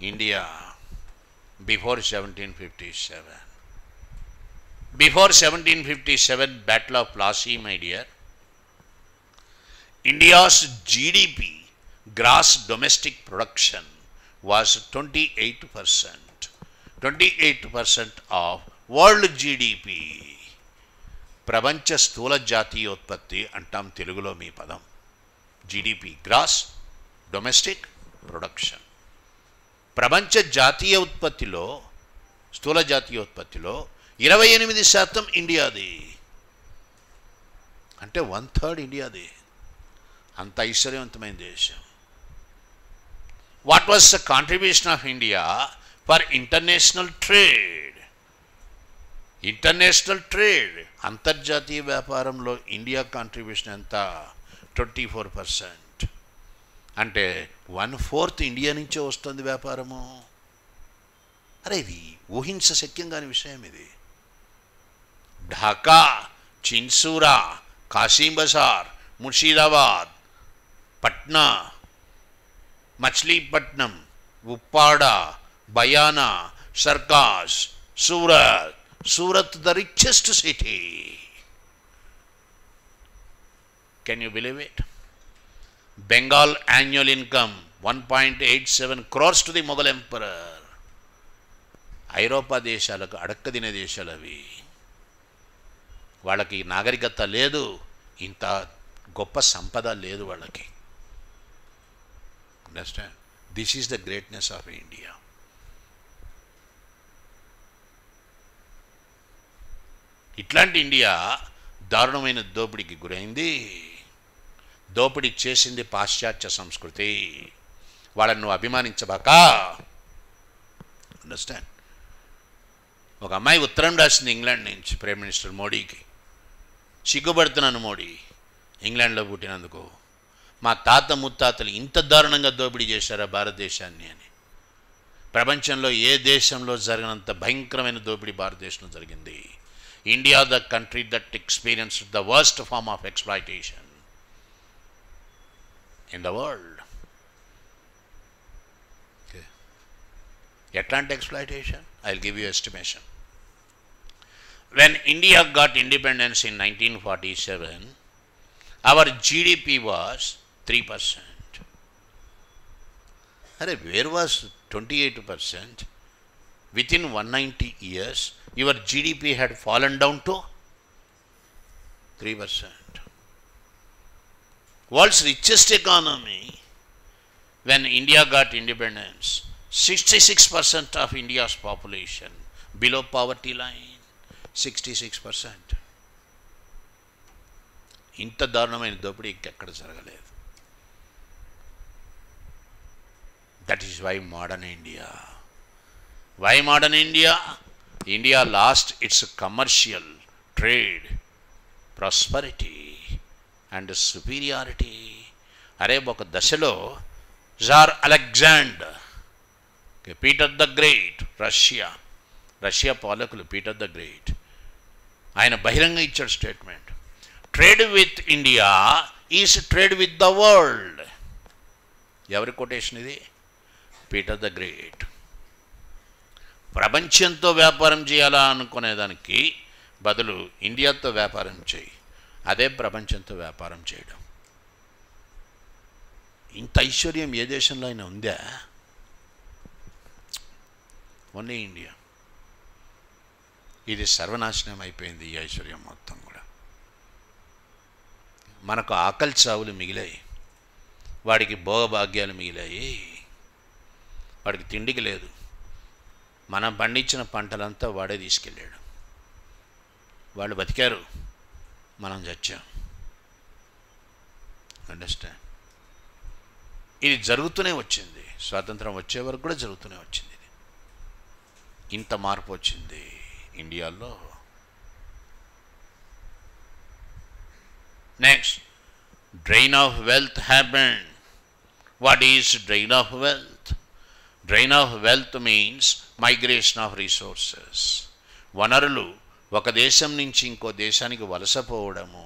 India before 1757. Before 1757, Battle of Plassey, my dear, India's GDP, gross domestic production, was 28%. 28% of world GDP. ప్రపంచ స్థూల జాతీయోత్పత్తి అంటాం తెలుగులో మీ పదం. GDP, gross domestic production. ప్రపంచ జాతీయ ఉత్పత్తిలో, స్థూల జాతీయోత్పత్తిలో 28% ఇండియాది. అంటే 1/3 ఇండియాది. అంత ఐశ్వర్యవంతమైన దేశం. What was the contribution of India for international trade? International trade, అంతర్జాతీయ వ్యాపారంలో ఇండియా కాంట్రిబ్యూషన్ ఎంత? 24%. అంటే 1/4 ఇండియా నుంచే వస్తుంది వ్యాపారము. అరే ఇది ఊహించశక్యం కాని విషయం ఇది. Dhaka, Chinsura, Kasim Bazar, Murshidabad, Patna, Machilipatnam, Uppada, బయానా, Circars, Surat. Surat, the richest city. Can you believe it? Bengal annual income 1.87 crores to the Mughal emperor. ఐరోపా దేశాలకు అడక్కదిన దేశాలు అవి. వాళ్ళకి నాగరికత లేదు, ఇంత గొప్ప సంపద లేదు వాళ్ళకి. Understand? This is the greatness of India. ఇట్లాంటి ఇండియా దారుణమైన దోపిడీకి గురైంది. దోపిడీ చేసింది పాశ్చాత్య సంస్కృతి. వాళ్ళని నువ్వు అభిమానించబాక. అండర్స్టాండ్? ఒక అమ్మాయి ఉత్తరం రాసింది ఇంగ్లాండ్ నుంచి ప్రైమ్ మినిస్టర్ మోడీకి. సిగ్గుపడుతున్నాను మోడీ, ఇంగ్లాండ్లో పుట్టినందుకు. మా తాత ముత్తాతలు ఇంత దారుణంగా దోపిడీ చేశారా భారతదేశాన్ని అని. ప్రపంచంలో ఏ దేశంలో జరిగినంత భయంకరమైన దోపిడీ భారతదేశంలో జరిగింది. India, the country that experienced the worst form of exploitation in the world. Okay. Atlantic exploitation, I'll give you estimation. When India got independence in 1947, our GDP was 3%. Where was 28%? within 190 years, your GDP had fallen down to 3%. World's richest economy, when India got independence, 66% of India's population below poverty line, 66%. ఇంత దారుణమైన దోపిడీ ఇంకెక్కడ జరగలేదు. That is why modern India. Why modern India? India lost its commercial, trade, prosperity and superiority. అరే ఒక దశలో tsar Alexander, Peter the great, Russia పాలకులు పీటర్ ద గ్రేట్, ఆయన బహిరంగ ఇచ్చాడు statement, trade with India is trade with the world. ఎవరి కొటేషన్ ఇది? Peter the great. ప్రపంచంతో వ్యాపారం చేయాలా అనుకునేదానికి బదులు ఇండియాతో వ్యాపారం చేయి, అదే ప్రపంచంతో వ్యాపారం చేయడం. ఇంత ఐశ్వర్యం ఏ దేశంలో అయినా ఉందా? Only India. ఇది సర్వనాశనం అయిపోయింది ఈ ఐశ్వర్యం మొత్తం కూడా. మనకు ఆకలి చావులు మిగిలాయి, వాడికి భోగభాగ్యాలు మిగిలాయి, వాడికి తిండికి లేదు. మనం పండించిన పంటలంతా వాడే తీసుకెళ్ళాడు. వాళ్ళు బతికారు, మనం చచ్చాం. అండర్స్టాండ్? ఇది జరుగుతూనే వచ్చింది, స్వాతంత్రం వచ్చే వరకు కూడా జరుగుతూనే వచ్చింది. ఇది ఇంత మార్పు వచ్చింది ఇండియాలో. Next, drain of wealth happened. What is drain of wealth? Drain of wealth means migration of resources. వనరులు ఒక దేశం నుంచి ఇంకో దేశానికి వలసపోవడము.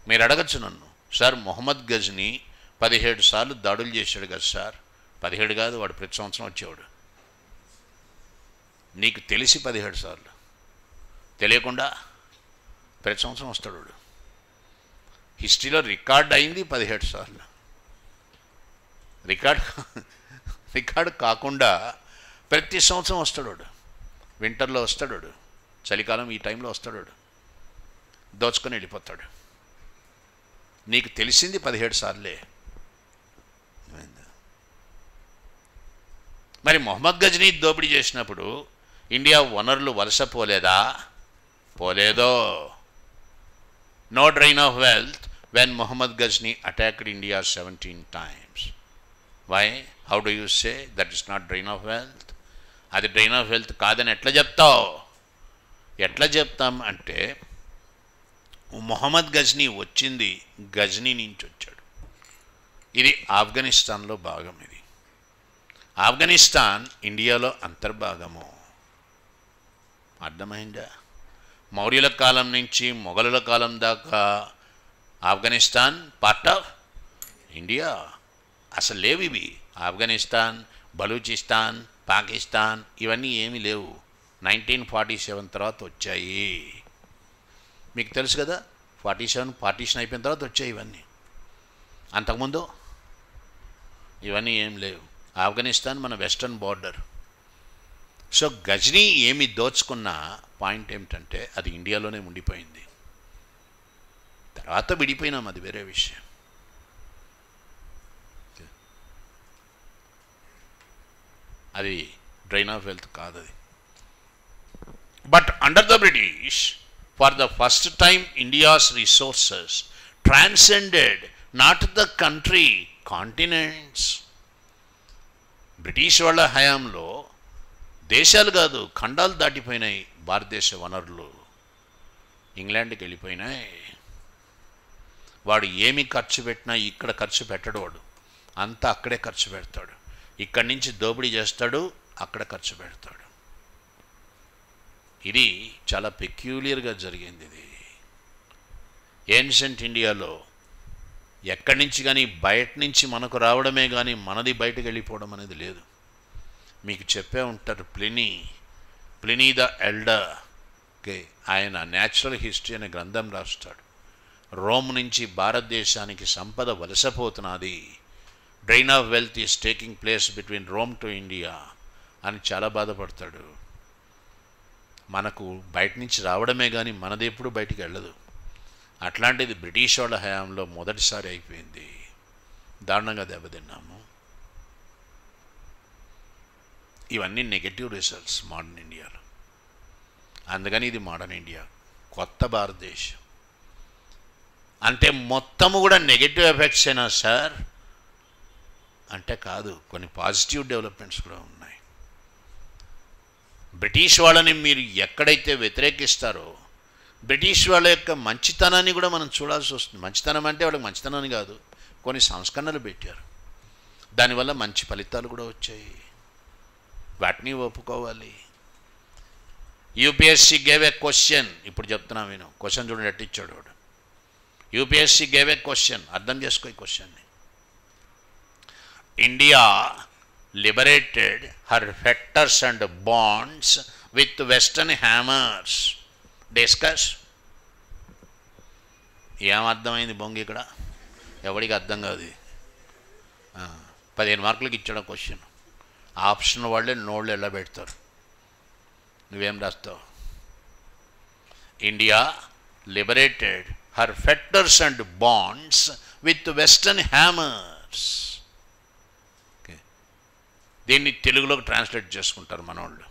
మీరు అడగచ్చు నన్ను, సార్ మొహమ్మద్ గజ్నీ 17 సార్లు దాడులు చేశాడు కదా సార్. 17 కాదు, వాడు ప్రతి సంవత్సరం వచ్చేవాడు. నీకు తెలిసి 17 సార్లు, తెలియకుండా ప్రతి సంవత్సరం వస్తాడు వాడు. హిస్టరీలో రికార్డ్ అయింది 17 సార్లు. రికార్డు కాకుండా ప్రతి సంవత్సరం వస్తాడు వాడు. వింటర్లో వస్తాడు వాడు, చలికాలం ఈ టైంలో వస్తాడు వాడు, దోచుకొని వెళ్ళిపోతాడు. నీకు తెలిసింది 17 సార్లే. మరి మొహమ్మద్ గజ్నీ దోపిడీ చేసినప్పుడు ఇండియా వనరులు వలసపోలేదా? పోలేదో. No drain of wealth when Mohammed Ghazni attacked India 17 times. Why? How do you say that is not drain of wealth? అది డ్రైన్ ఆఫ్ వెల్త్ కాదని ఎట్లా చెప్తావు? ఎట్లా చెప్తాం అంటే, మొహమ్మద్ గజ్నీ వచ్చింది గజ్నీ నుంచి వచ్చాడు. ఇది ఆఫ్ఘనిస్తాన్లో భాగం. ఇది ఆఫ్ఘనిస్తాన్ ఇండియాలో అంతర్భాగము. అర్థమైందా? మౌర్యుల కాలం నుంచి మొఘలుల కాలం దాకా ఆఫ్ఘనిస్తాన్ పార్ట్ ఆఫ్ ఇండియా. అసలు లేవు ఇవి. ఆఫ్ఘనిస్తాన్, బలూచిస్తాన్, పాకిస్తాన్ ఇవన్నీ ఏమీ లేవు. 1947 తర్వాత వచ్చాయి. మీకు తెలుసు కదా, 47 పార్టీషన్ అయిపోయిన తర్వాత వచ్చాయి ఇవన్నీ. అంతకుముందు ఇవన్నీ ఏం లేవు. ఆఫ్ఘనిస్తాన్ మన వెస్టర్న్ బార్డర్. సో గజ్నీ ఏమి దోచుకున్న పాయింట్ ఏమిటంటే అది ఇండియాలోనే ఉండిపోయింది. తర్వాత విడిపోయినాం, అది వేరే విషయం. అది డ్రైన్ ఆఫ్ వెల్త్ కాదు అది. But under the British, for the first time India's resources transcended not the country, continents. British వాళ్ళ హయాంలో దేశాలు కాదు ఖండాలు దాటిపోయినాయి భారతదేశ వనరులు. ఇంగ్లాండ్కి వెళ్ళిపోయినాయి. వాడు ఏమి ఖర్చు పెట్టినా ఇక్కడ ఖర్చు పెట్టడు. వాడు అంతా అక్కడే ఖర్చు పెడతాడు. ఇక్కడి నుంచి దోపిడీ చేస్తాడు, అక్కడ ఖర్చు పెడతాడు. ఇది చాలా పెక్యూలియర్గా జరిగింది. ఇది ఏన్షియంట్ ఇండియాలో ఎక్కడి నుంచి కానీ బయట నుంచి మనకు రావడమే కానీ మనది బయటకు వెళ్ళిపోవడం అనేది లేదు. మీకు చెప్పే ఉంటారు, ప్లినీ ద ఎల్డర్. ఓకే, ఆయన న్యాచురల్ హిస్టరీ అనే గ్రంథం రాస్తాడు. రోమ్ నుంచి భారతదేశానికి సంపద వలసపోతున్నది. Drain of wealth is taking place between Rome to India. అని చాలా బాధపడతాడు. మనకు బయట నుంచి రావడమే కానీ మనది ఎప్పుడు బయటికి వెళ్ళదు. అట్లాంటిది బ్రిటిష్ వాళ్ళ హయాంలో మొదటిసారి అయిపోయింది. దారుణంగా దెబ్బతిన్నాము. ఇవన్నీ నెగటివ్ రిజల్ట్స్ మోడర్న్ ఇండియాలో. అందుకని ఇది మోడర్న్ ఇండియా, కొత్త భారతదేశం. అంటే మొత్తము కూడా నెగటివ్ ఎఫెక్ట్స్ అయినా సార్ అంటే కాదు, కొన్ని పాజిటివ్ డెవలప్మెంట్స్ కూడా ఉన్నాయి. బ్రిటిష్ వాళ్ళని మీరు ఎక్కడైతే వ్యతిరేకిస్తారో బ్రిటిష్ వాళ్ళ యొక్క మంచితనాన్ని కూడా మనం చూడాల్సి వస్తుంది. మంచితనం అంటే వాళ్ళకి మంచితనాన్ని కాదు, కొన్ని సంస్కరణలు పెట్టారు, దానివల్ల మంచి ఫలితాలు కూడా వచ్చాయి. వాటిని ఒప్పుకోవాలి. యూపీఎస్సీ గేవ్ ఏ క్వశ్చన్, ఇప్పుడు చెప్తున్నా నేను, క్వశ్చన్ చూడండి ఎట్టిచ్చాడు ఇచ్చాడు వాడు. యూపీఎస్సీ గేవ్ ఏ క్వశ్చన్, అర్థం చేసుకో ఈ క్వశ్చన్ని. India liberated her fetters and bonds with western hammers. Discuss. ఏం అర్థమైంది బొంగి ఇక్కడ? ఎవడికి అర్థం కాదు. 15 మార్కులకి ఇచ్చాడు క్వశ్చన్. ఆప్షన్ వాళ్ళే నోళ్ళు ఎలా పెడతారు. నువ్వేం రాస్తావు? India liberated her fetters and bonds with western hammers. దీన్ని తెలుగులోకి ట్రాన్స్లేట్ చేసుకుంటారు మనోళ్ళు.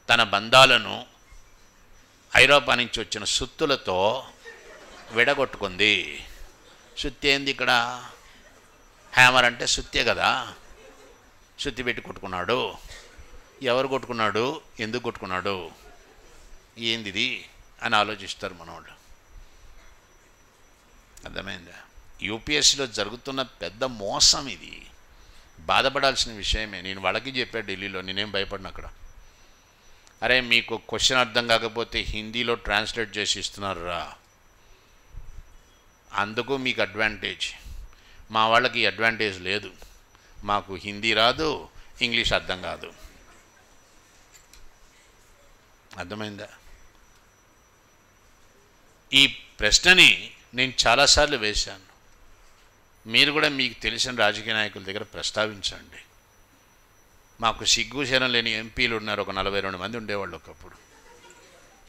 తన బంధాలను ఐరోపా నుంచి వచ్చిన సుత్తులతో విడగొట్టుకుంది. సుత్తి ఏంది ఇక్కడ? హ్యామర్ అంటే సుత్తే కదా. సుత్తి పెట్టి కొట్టుకున్నాడు. ఎవరు కొట్టుకున్నాడు, ఎందుకు కొట్టుకున్నాడు, ఏందిది అని ఆలోచిస్తారు మనోళ్ళు. అర్థమైందా? యూపీఎస్సీలో జరుగుతున్న పెద్ద మోసం ఇది. బాధపడాల్సిన విషయమే. నేను వాళ్ళకి చెప్పాను ఢిల్లీలో, నేనేం భయపడిన అక్కడ. అరే మీకు క్వశ్చన్ అర్థం కాకపోతే హిందీలో ట్రాన్స్లేట్ చేసి ఇస్తున్నారు రా, అందుకు మీకు అడ్వాంటేజ్. మా వాళ్ళకి అడ్వాంటేజ్ లేదు. మాకు హిందీ రాదు, ఇంగ్లీష్ అర్థం కాదు. అర్థమైందా? ఈ ప్రశ్నని నేను చాలాసార్లు వేశాను. మీరు కూడా మీకు తెలిసిన రాజకీయ నాయకుల దగ్గర ప్రస్తావించండి. మాకు సిగ్గుశరం లేని ఎంపీలు ఉన్నారు, ఒక 42 మంది ఉండేవాళ్ళు ఒకప్పుడు.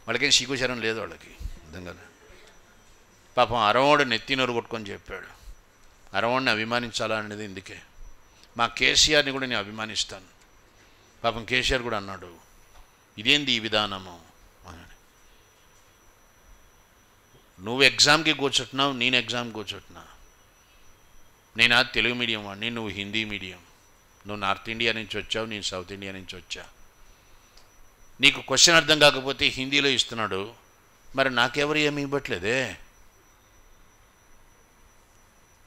వాళ్ళకేం సిగ్గుశరం లేదు వాళ్ళకి, అర్థం కదా. పాపం అరవోడు నెత్తి నోరు కొట్టుకొని చెప్పాడు. అరవోడిని అభిమానించాలా అనేది ఇందుకే. మా కేసీఆర్ని కూడా నేను అభిమానిస్తాను. పాపం కేసీఆర్ కూడా అన్నాడు, ఇదేంది ఈ విధానము అని. నువ్వు ఎగ్జామ్కి కూర్చుంటున్నావు, నేను ఎగ్జామ్కి కూర్చుంటున్నా. నేను తెలుగు మీడియం వాడిని, నువ్వు హిందీ మీడియం. నువ్వు నార్త్ ఇండియా నుంచి వచ్చావు, నేను సౌత్ ఇండియా నుంచి వచ్చా. నీకు క్వశ్చన్ అర్థం కాకపోతే హిందీలో ఇస్తున్నాడు, మరి నాకెవరు ఏమి ఇవ్వట్లేదే.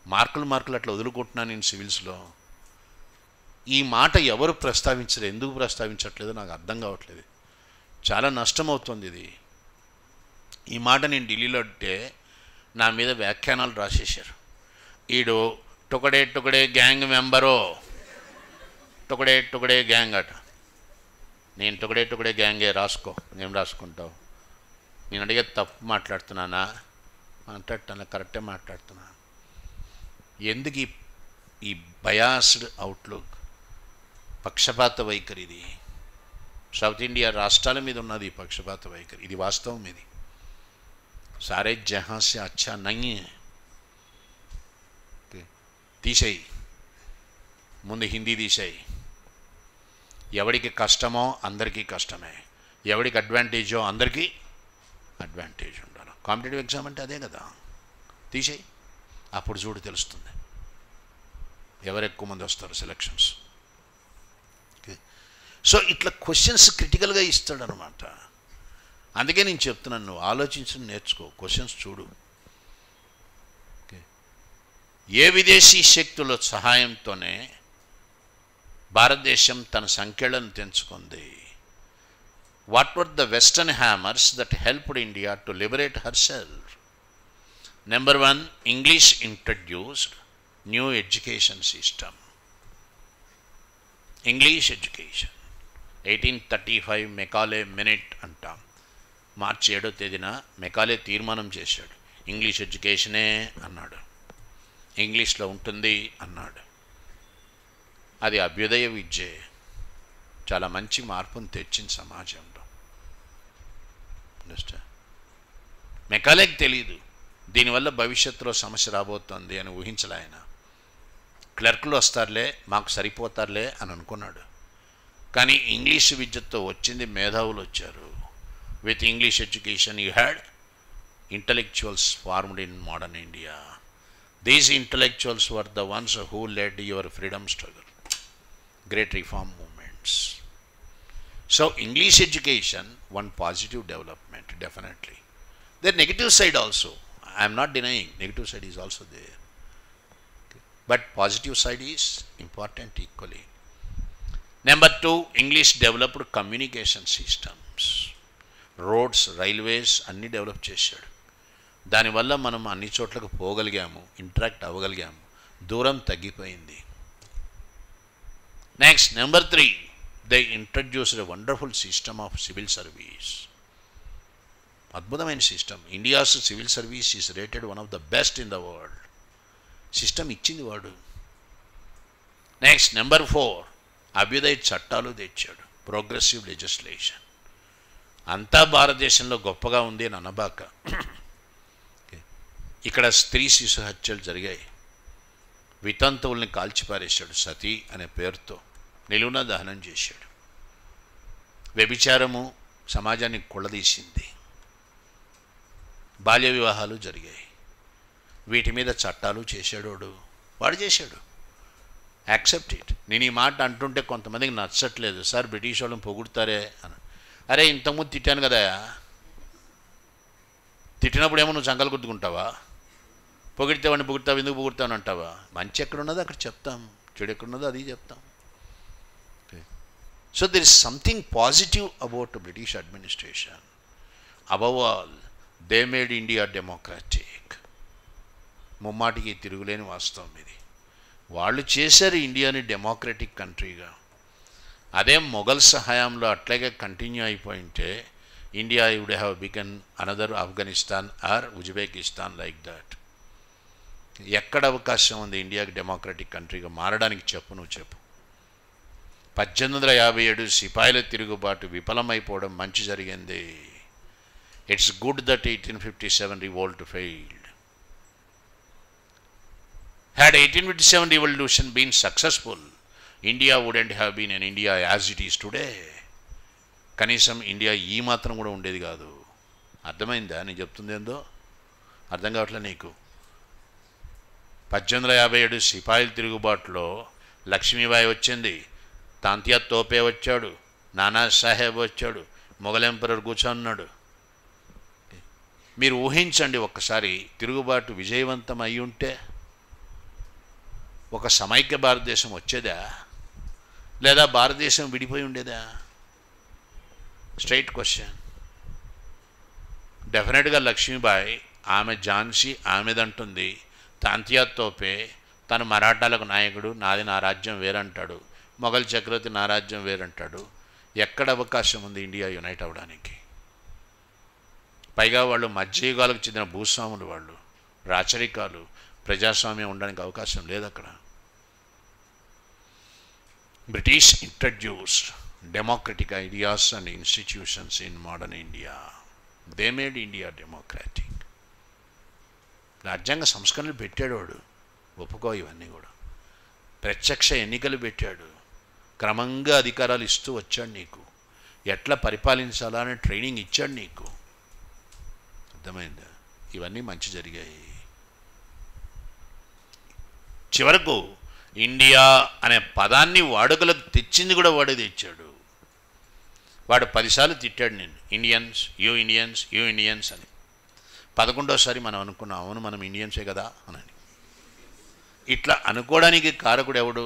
మార్కులు అట్లా వదులుకుంటున్నాను నేను సివిల్స్లో. ఈ మాట ఎవరు ప్రస్తావించరు, ఎందుకు ప్రస్తావించట్లేదో నాకు అర్థం కావట్లేదు. చాలా నష్టం అవుతుంది ఇది. ఈ మాట నేను ఢిల్లీలో అంటే నా మీద వ్యాఖ్యానాలు రాసేశారు. ఈడు టుకడే టుకడే గ్యాంగ్ మెంబరో, టుకడే గ్యాంగ్ అట. నేను టుకడే గ్యాంగే, రాసుకో, ఏం రాసుకుంటావు. నేను అడిగే తప్పు మాట్లాడుతున్నానా? మాట్లాడుతున్నా, కరెక్టే మాట్లాడుతున్నా. ఎందుకు ఈ బయాస్డ్ అవుట్లుక్, పక్షపాత వైఖరి? ఇది సౌత్ ఇండియా రాష్ట్రాల మీద ఉన్నది ఈ పక్షపాత వైఖరి. ఇది వాస్తవం. ఇది సారే జహాं से अच्छा नहीं है. తీసేయి, ముందు హిందీ తీసేయి. ఎవడికి కష్టమో అందరికీ కష్టమే, ఎవడికి అడ్వాంటేజో అందరికీ అడ్వాంటేజ్ ఉండాలి. కాంపిటేటివ్ ఎగ్జామ్ అంటే అదే కదా. తీసేయి, అప్పుడు చూడు తెలుస్తుంది ఎవరు ఎక్కువ మంది వస్తారు సెలక్షన్స్. సో ఇట్లా క్వశ్చన్స్ క్రిటికల్గా ఇస్తాడనమాట. అందుకే నేను చెప్తున్నాను, నువ్వు ఆలోచించడం నేర్చుకో, క్వశ్చన్స్ చూడు. ఏ విదేశీ శక్తుల సహాయంతోనే భారతదేశం తన సంఖ్యలను తెంచుకుంది. What were the western hammers that helped India to liberate herself? Number 1, English introduced new education system. English education 1835 Macaulay minute అంటాం. మార్చి 7వ తేదీన మెకాలే తీర్మానం చేశాడు. ఇంగ్లీష్ ఎడ్యుకేషనే అన్నాడు, ఇంగ్లీష్లో ఉంటుంది అన్నాడు. అది అభ్యుదయ విద్యే. చాలా మంచి మార్పును తెచ్చింది సమాజంలో. మెకాలేకి తెలియదు దీనివల్ల భవిష్యత్తులో సమస్య రాబోతోంది అని ఊహించలే ఆయన. క్లర్కులు వస్తారులే, మాకు సరిపోతారులే అని అనుకున్నాడు. కానీ ఇంగ్లీష్ విద్యతో వచ్చింది, మేధావులు వచ్చారు. With English education you had intellectuals formed in modern India. These intellectuals were the ones who lead your freedom struggle, great reform movements. So English education, one positive development, definitely. The negative side also, I am not denying, negative side is also there. Okay. But positive side is important equally. Number 2, English developed communication systems. Roads, railways అన్నీ develop చేశాడు. దానివల్ల మనం అన్ని చోట్లకు పోగలిగాము, interact అవ్వగలిగాము, దూరం తగ్గిపోయింది. Next number 3, they introduced a wonderful system of civil service. అద్భుతమైన system. India's civil service is rated one of the best in the world. System ఇచ్చింది వాడు. నెక్స్ట్ నెంబర్ 4, అభ్యుదయ చట్టాలు తెచ్చాడు, ప్రోగ్రెసివ్ లెజిస్లేషన్. అంతా భారతదేశంలో గొప్పగా ఉంది అని అనబాక, ఇక్కడ స్త్రీ శిశు హత్యలు జరిగాయి. వితంతువుల్ని కాల్చిపారేశాడు, సతీ అనే పేరుతో నిలువున దహనం చేశాడు. వ్యభిచారము సమాజాన్ని కుళ్ళదీసింది. బాల్య వివాహాలు జరిగాయి. వీటి మీద చట్టాలు చేశాడు వాడు చేశాడు. Accept it. నేను ఈ మాట అంటుంటే కొంతమందికి నచ్చట్లేదు, సార్ బ్రిటిష్ వాళ్ళని పొగుడుతారే అని. అరే ఇంతకుముందు తిట్టాను కదా, తిట్టినప్పుడు ఏమో నువ్వు సంకలు గుర్తుకుంటావా? పొగిడితే వాడిని పొగుడతావు, ఎందుకు పొగుడతావు అని అంటావా? మంచి ఎక్కడున్నదో అక్కడ చెప్తాం, చెడు ఎక్కడున్నదో అది చెప్తాం. So there is something positive about British administration. Above all they made India democratic. ముమ్మాటికి తిరుగులేని వాస్తవం ఇది. వాళ్ళు చేశారు ఇండియాని డెమోక్రటిక్ కంట్రీగా. అదే మొఘల్స్ హయాంలో అట్లాగే కంటిన్యూ అయిపోయింటే India would have become another Afghanistan or Uzbekistan like that. ఎక్కడ అవకాశం ఉంది ఇండియాకి డెమోక్రటిక్ కంట్రీగా మారడానికి? చెప్పు, నువ్వు చెప్పు. 1857 సిపాయిల తిరుగుబాటు విఫలమైపోవడం మంచి జరిగింది. It's good that 1857 revolt failed. Had 1857 revolution been successful, India wouldn't have been an India as it is today. కనీసం ఇండియా ఈ మాత్రం కూడా ఉండేది కాదు. అర్థమైందా నేను చెప్తుంది ఏందో? అర్థం కావట్లే నీకు? 1857 సిపాయిల తిరుగుబాటులో లక్ష్మీబాయి వచ్చింది, తాంతియా తోపే వచ్చాడు, నానా సాహెబ్ వచ్చాడు, మొఘల్ ఎంపరర్ కూర్చొన్నాడు. మీరు ఊహించండి ఒక్కసారి, తిరుగుబాటు విజయవంతం అయి ఉంటే ఒక సమైక్య భారతదేశం వచ్చేదా, లేదా భారతదేశం విడిపోయి ఉండేదా? Straight question. డెఫినెట్గా లక్ష్మీబాయి, ఆమె ఝాన్సీ ఆమెదంటుంది, తాంతియా తోపే తను మరాఠాలకు నాయకుడు, నాది నా రాజ్యం వేరంటాడు, మొఘల్ చక్రవర్తి నా రాజ్యం వేరంటాడు. ఎక్కడ అవకాశం ఉంది ఇండియా యునైట్ అవ్వడానికి? పైగా వాళ్ళు మధ్యయుగాలకు చెందిన భూస్వాములు, వాళ్ళు రాచరికాలు, ప్రజాస్వామ్యం ఉండడానికి అవకాశం లేదు అక్కడ. British introduced democratic ideas and institutions in modern India. They made India democratic. రాజ్యాంగ సంస్కరణలు పెట్టాడు వాడు, ఒప్పుకో. ఇవన్నీ కూడా ప్రత్యక్ష ఎన్నికలు పెట్టాడు, క్రమంగా అధికారాలు ఇస్తూ వచ్చాడు నీకు, ఎట్లా పరిపాలించాలా అనే ట్రైనింగ్ ఇచ్చాడు నీకు. అర్థమైందా? ఇవన్నీ మంచి జరిగాయి. చివరకు ఇండియా అనే పదాన్ని వాడుకలకు తెచ్చింది కూడా వాడే తెచ్చాడు. వాడు 10 సార్లు తిట్టాడు నేను, Indians, you Indians, you Indians అని. 11వసారి మనం అనుకున్నాం, అవును మనం ఇండియన్సే కదా అని. ఇట్లా అనుకోవడానికి కారకుడు ఎవడు?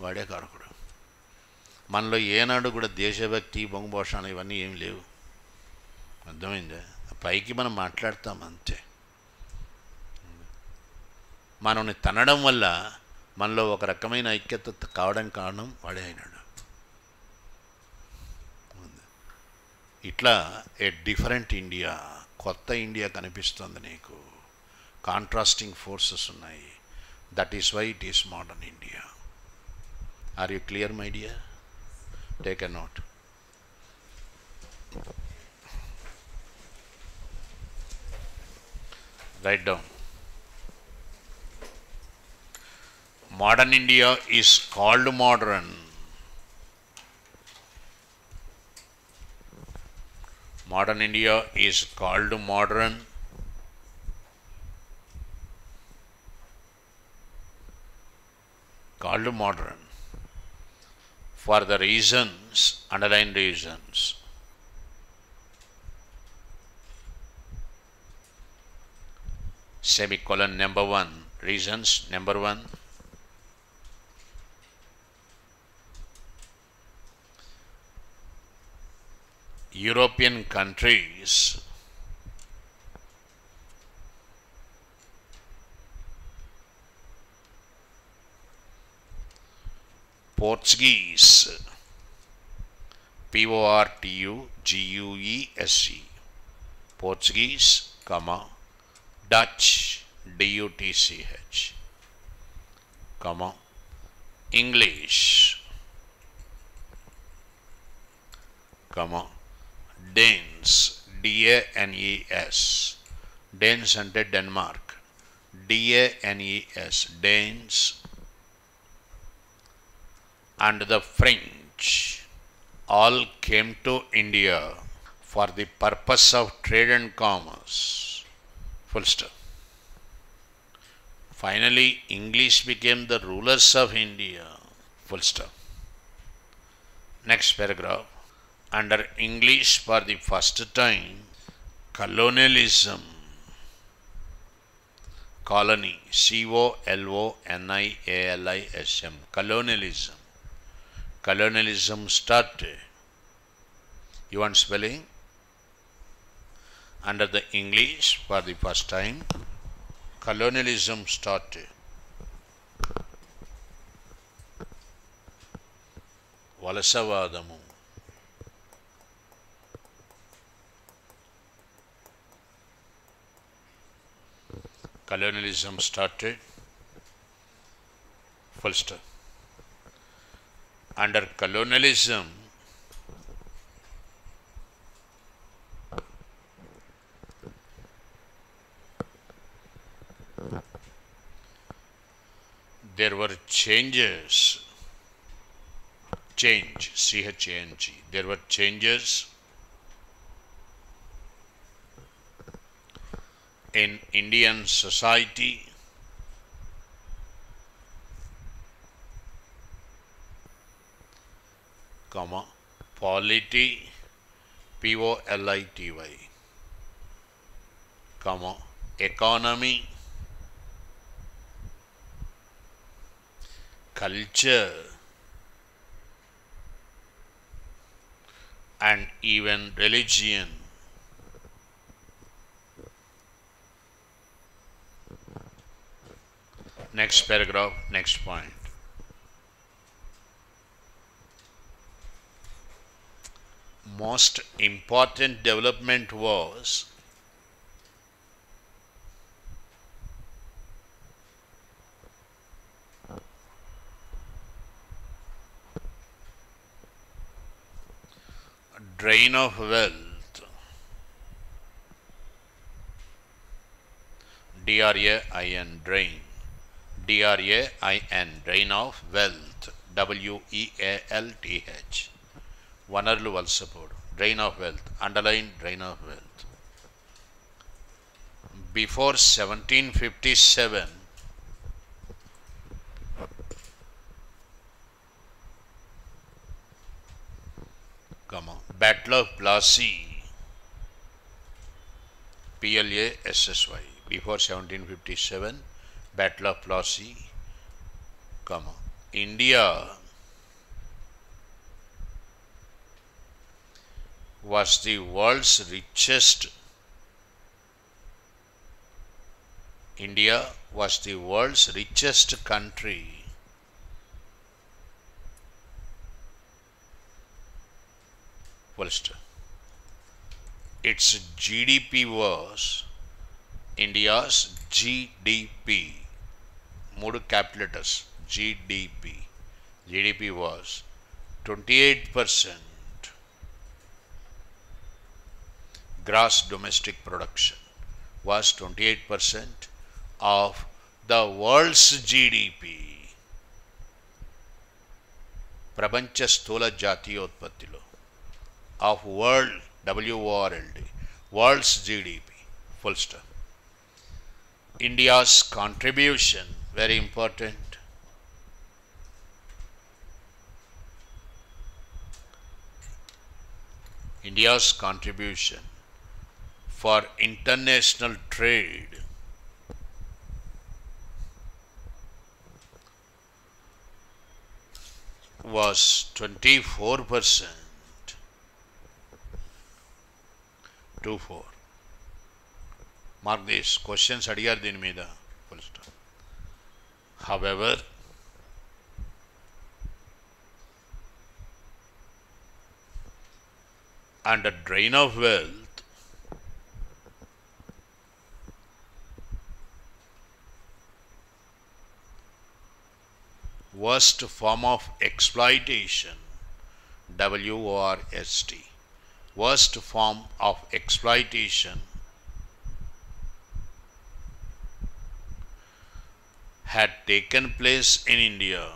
వాడే కారకుడు. మనలో ఏనాడు కూడా దేశభక్తి, బొంగుభోషాలు ఇవన్నీ ఏమి లేవు. అర్థమైందా? పైకి మనం మాట్లాడతాం అంతే. మనల్ని తనడం వల్ల మనలో ఒక రకమైన ఐక్యత కావడానికి కారణం వాడే అయినాడు. ఇట్లా ఏ డిఫరెంట్ ఇండియా, కొత్త ఇండియా కనిపిస్తుంది నీకు. కాంట్రాస్టింగ్ ఫోర్సెస్ ఉన్నాయి. That is why it is modern India. Are you clear my dear? Take a note. Write down. Modern India is called modern. Modern India is called modern. Called modern for the reasons, underlined reasons. Semicolon number 1. Reasons number 1. European countries Portuguese, Portuguese, Portuguese, comma, Dutch, Dutch, comma, English, comma, Danes, Danes, Danes అంటే Denmark, Danes, Danes, and the French all came to India for the purpose of trade and commerce. Full stop. Finally, English became the rulers of India. Full stop. Next paragraph. Under English, for the first time, colonialism, colony, colonialism, colonialism, colonialism started. You want spelling? Under the English, for the first time, colonialism started. Valasavadamu. Colonialism started. Full stop. Under colonialism, there were changes, C-H-A-N-G, there were changes in Indian society, comma, polity, P-O-L-I-T-Y, comma, economy, culture, and even religion. Next paragraph, next point. Most important development was drain of wealth, D-R-A-I-N, drain, D-R-A-I-N, drain of wealth, W-E-A-L-T-H, వనరులు వలసపోవడం, drain of wealth, underline drain of wealth. Before 1757, Battle of Plassey, P-L-A-S-S-Y, before 1757, Battle of Plassey, India was the world's richest, India was the world's richest country. First, its GDP was, India's GDP, మూడు capital letters, GDP was 28% gross domestic production, was 28% of the world's GDP. ప్రపంచ స్థూల జాతీయోత్పత్తిలో of world WORLD, world's GDP, full stop. India's contribution, very important. India's contribution for international trade was 24%. 24. Mark this, questions అడిగారు దీని మీద, full stop. However, under drain of wealth, worst form of exploitation, WORST, worst form of exploitation had taken place in India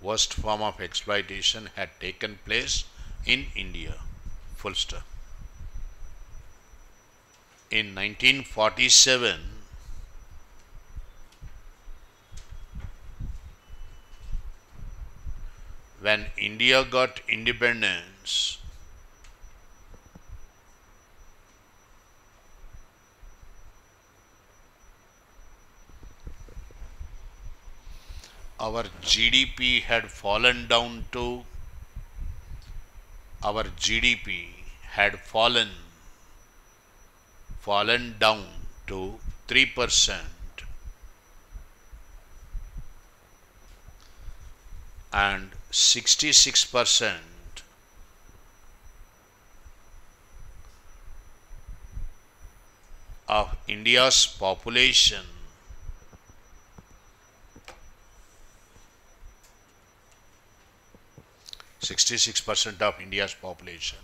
worst form of exploitation had taken place in India, full stop. In 1947, when India got independence, our GDP had fallen down to, our GDP had fallen down to 3%, and 66% of India's population of India's population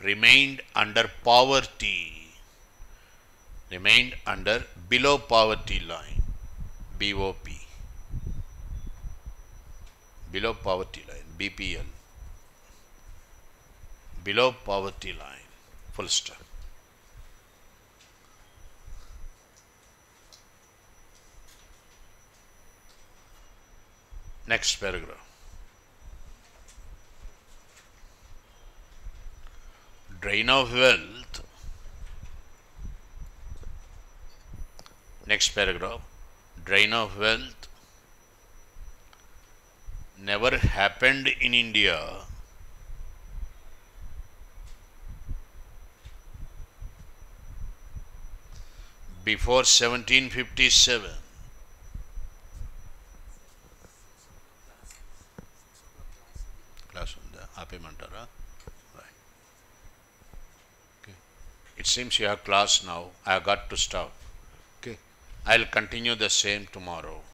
remained under poverty, remained under below poverty line, BOP, below poverty line, BPL, below poverty line, full stop. Next paragraph. Drain of wealth. Next paragraph. Drain of wealth never happened in India before 1757. Class unda aapemantara? Right. Okay. It seems you have class now. I have got to stop. Okay. I will continue the same tomorrow.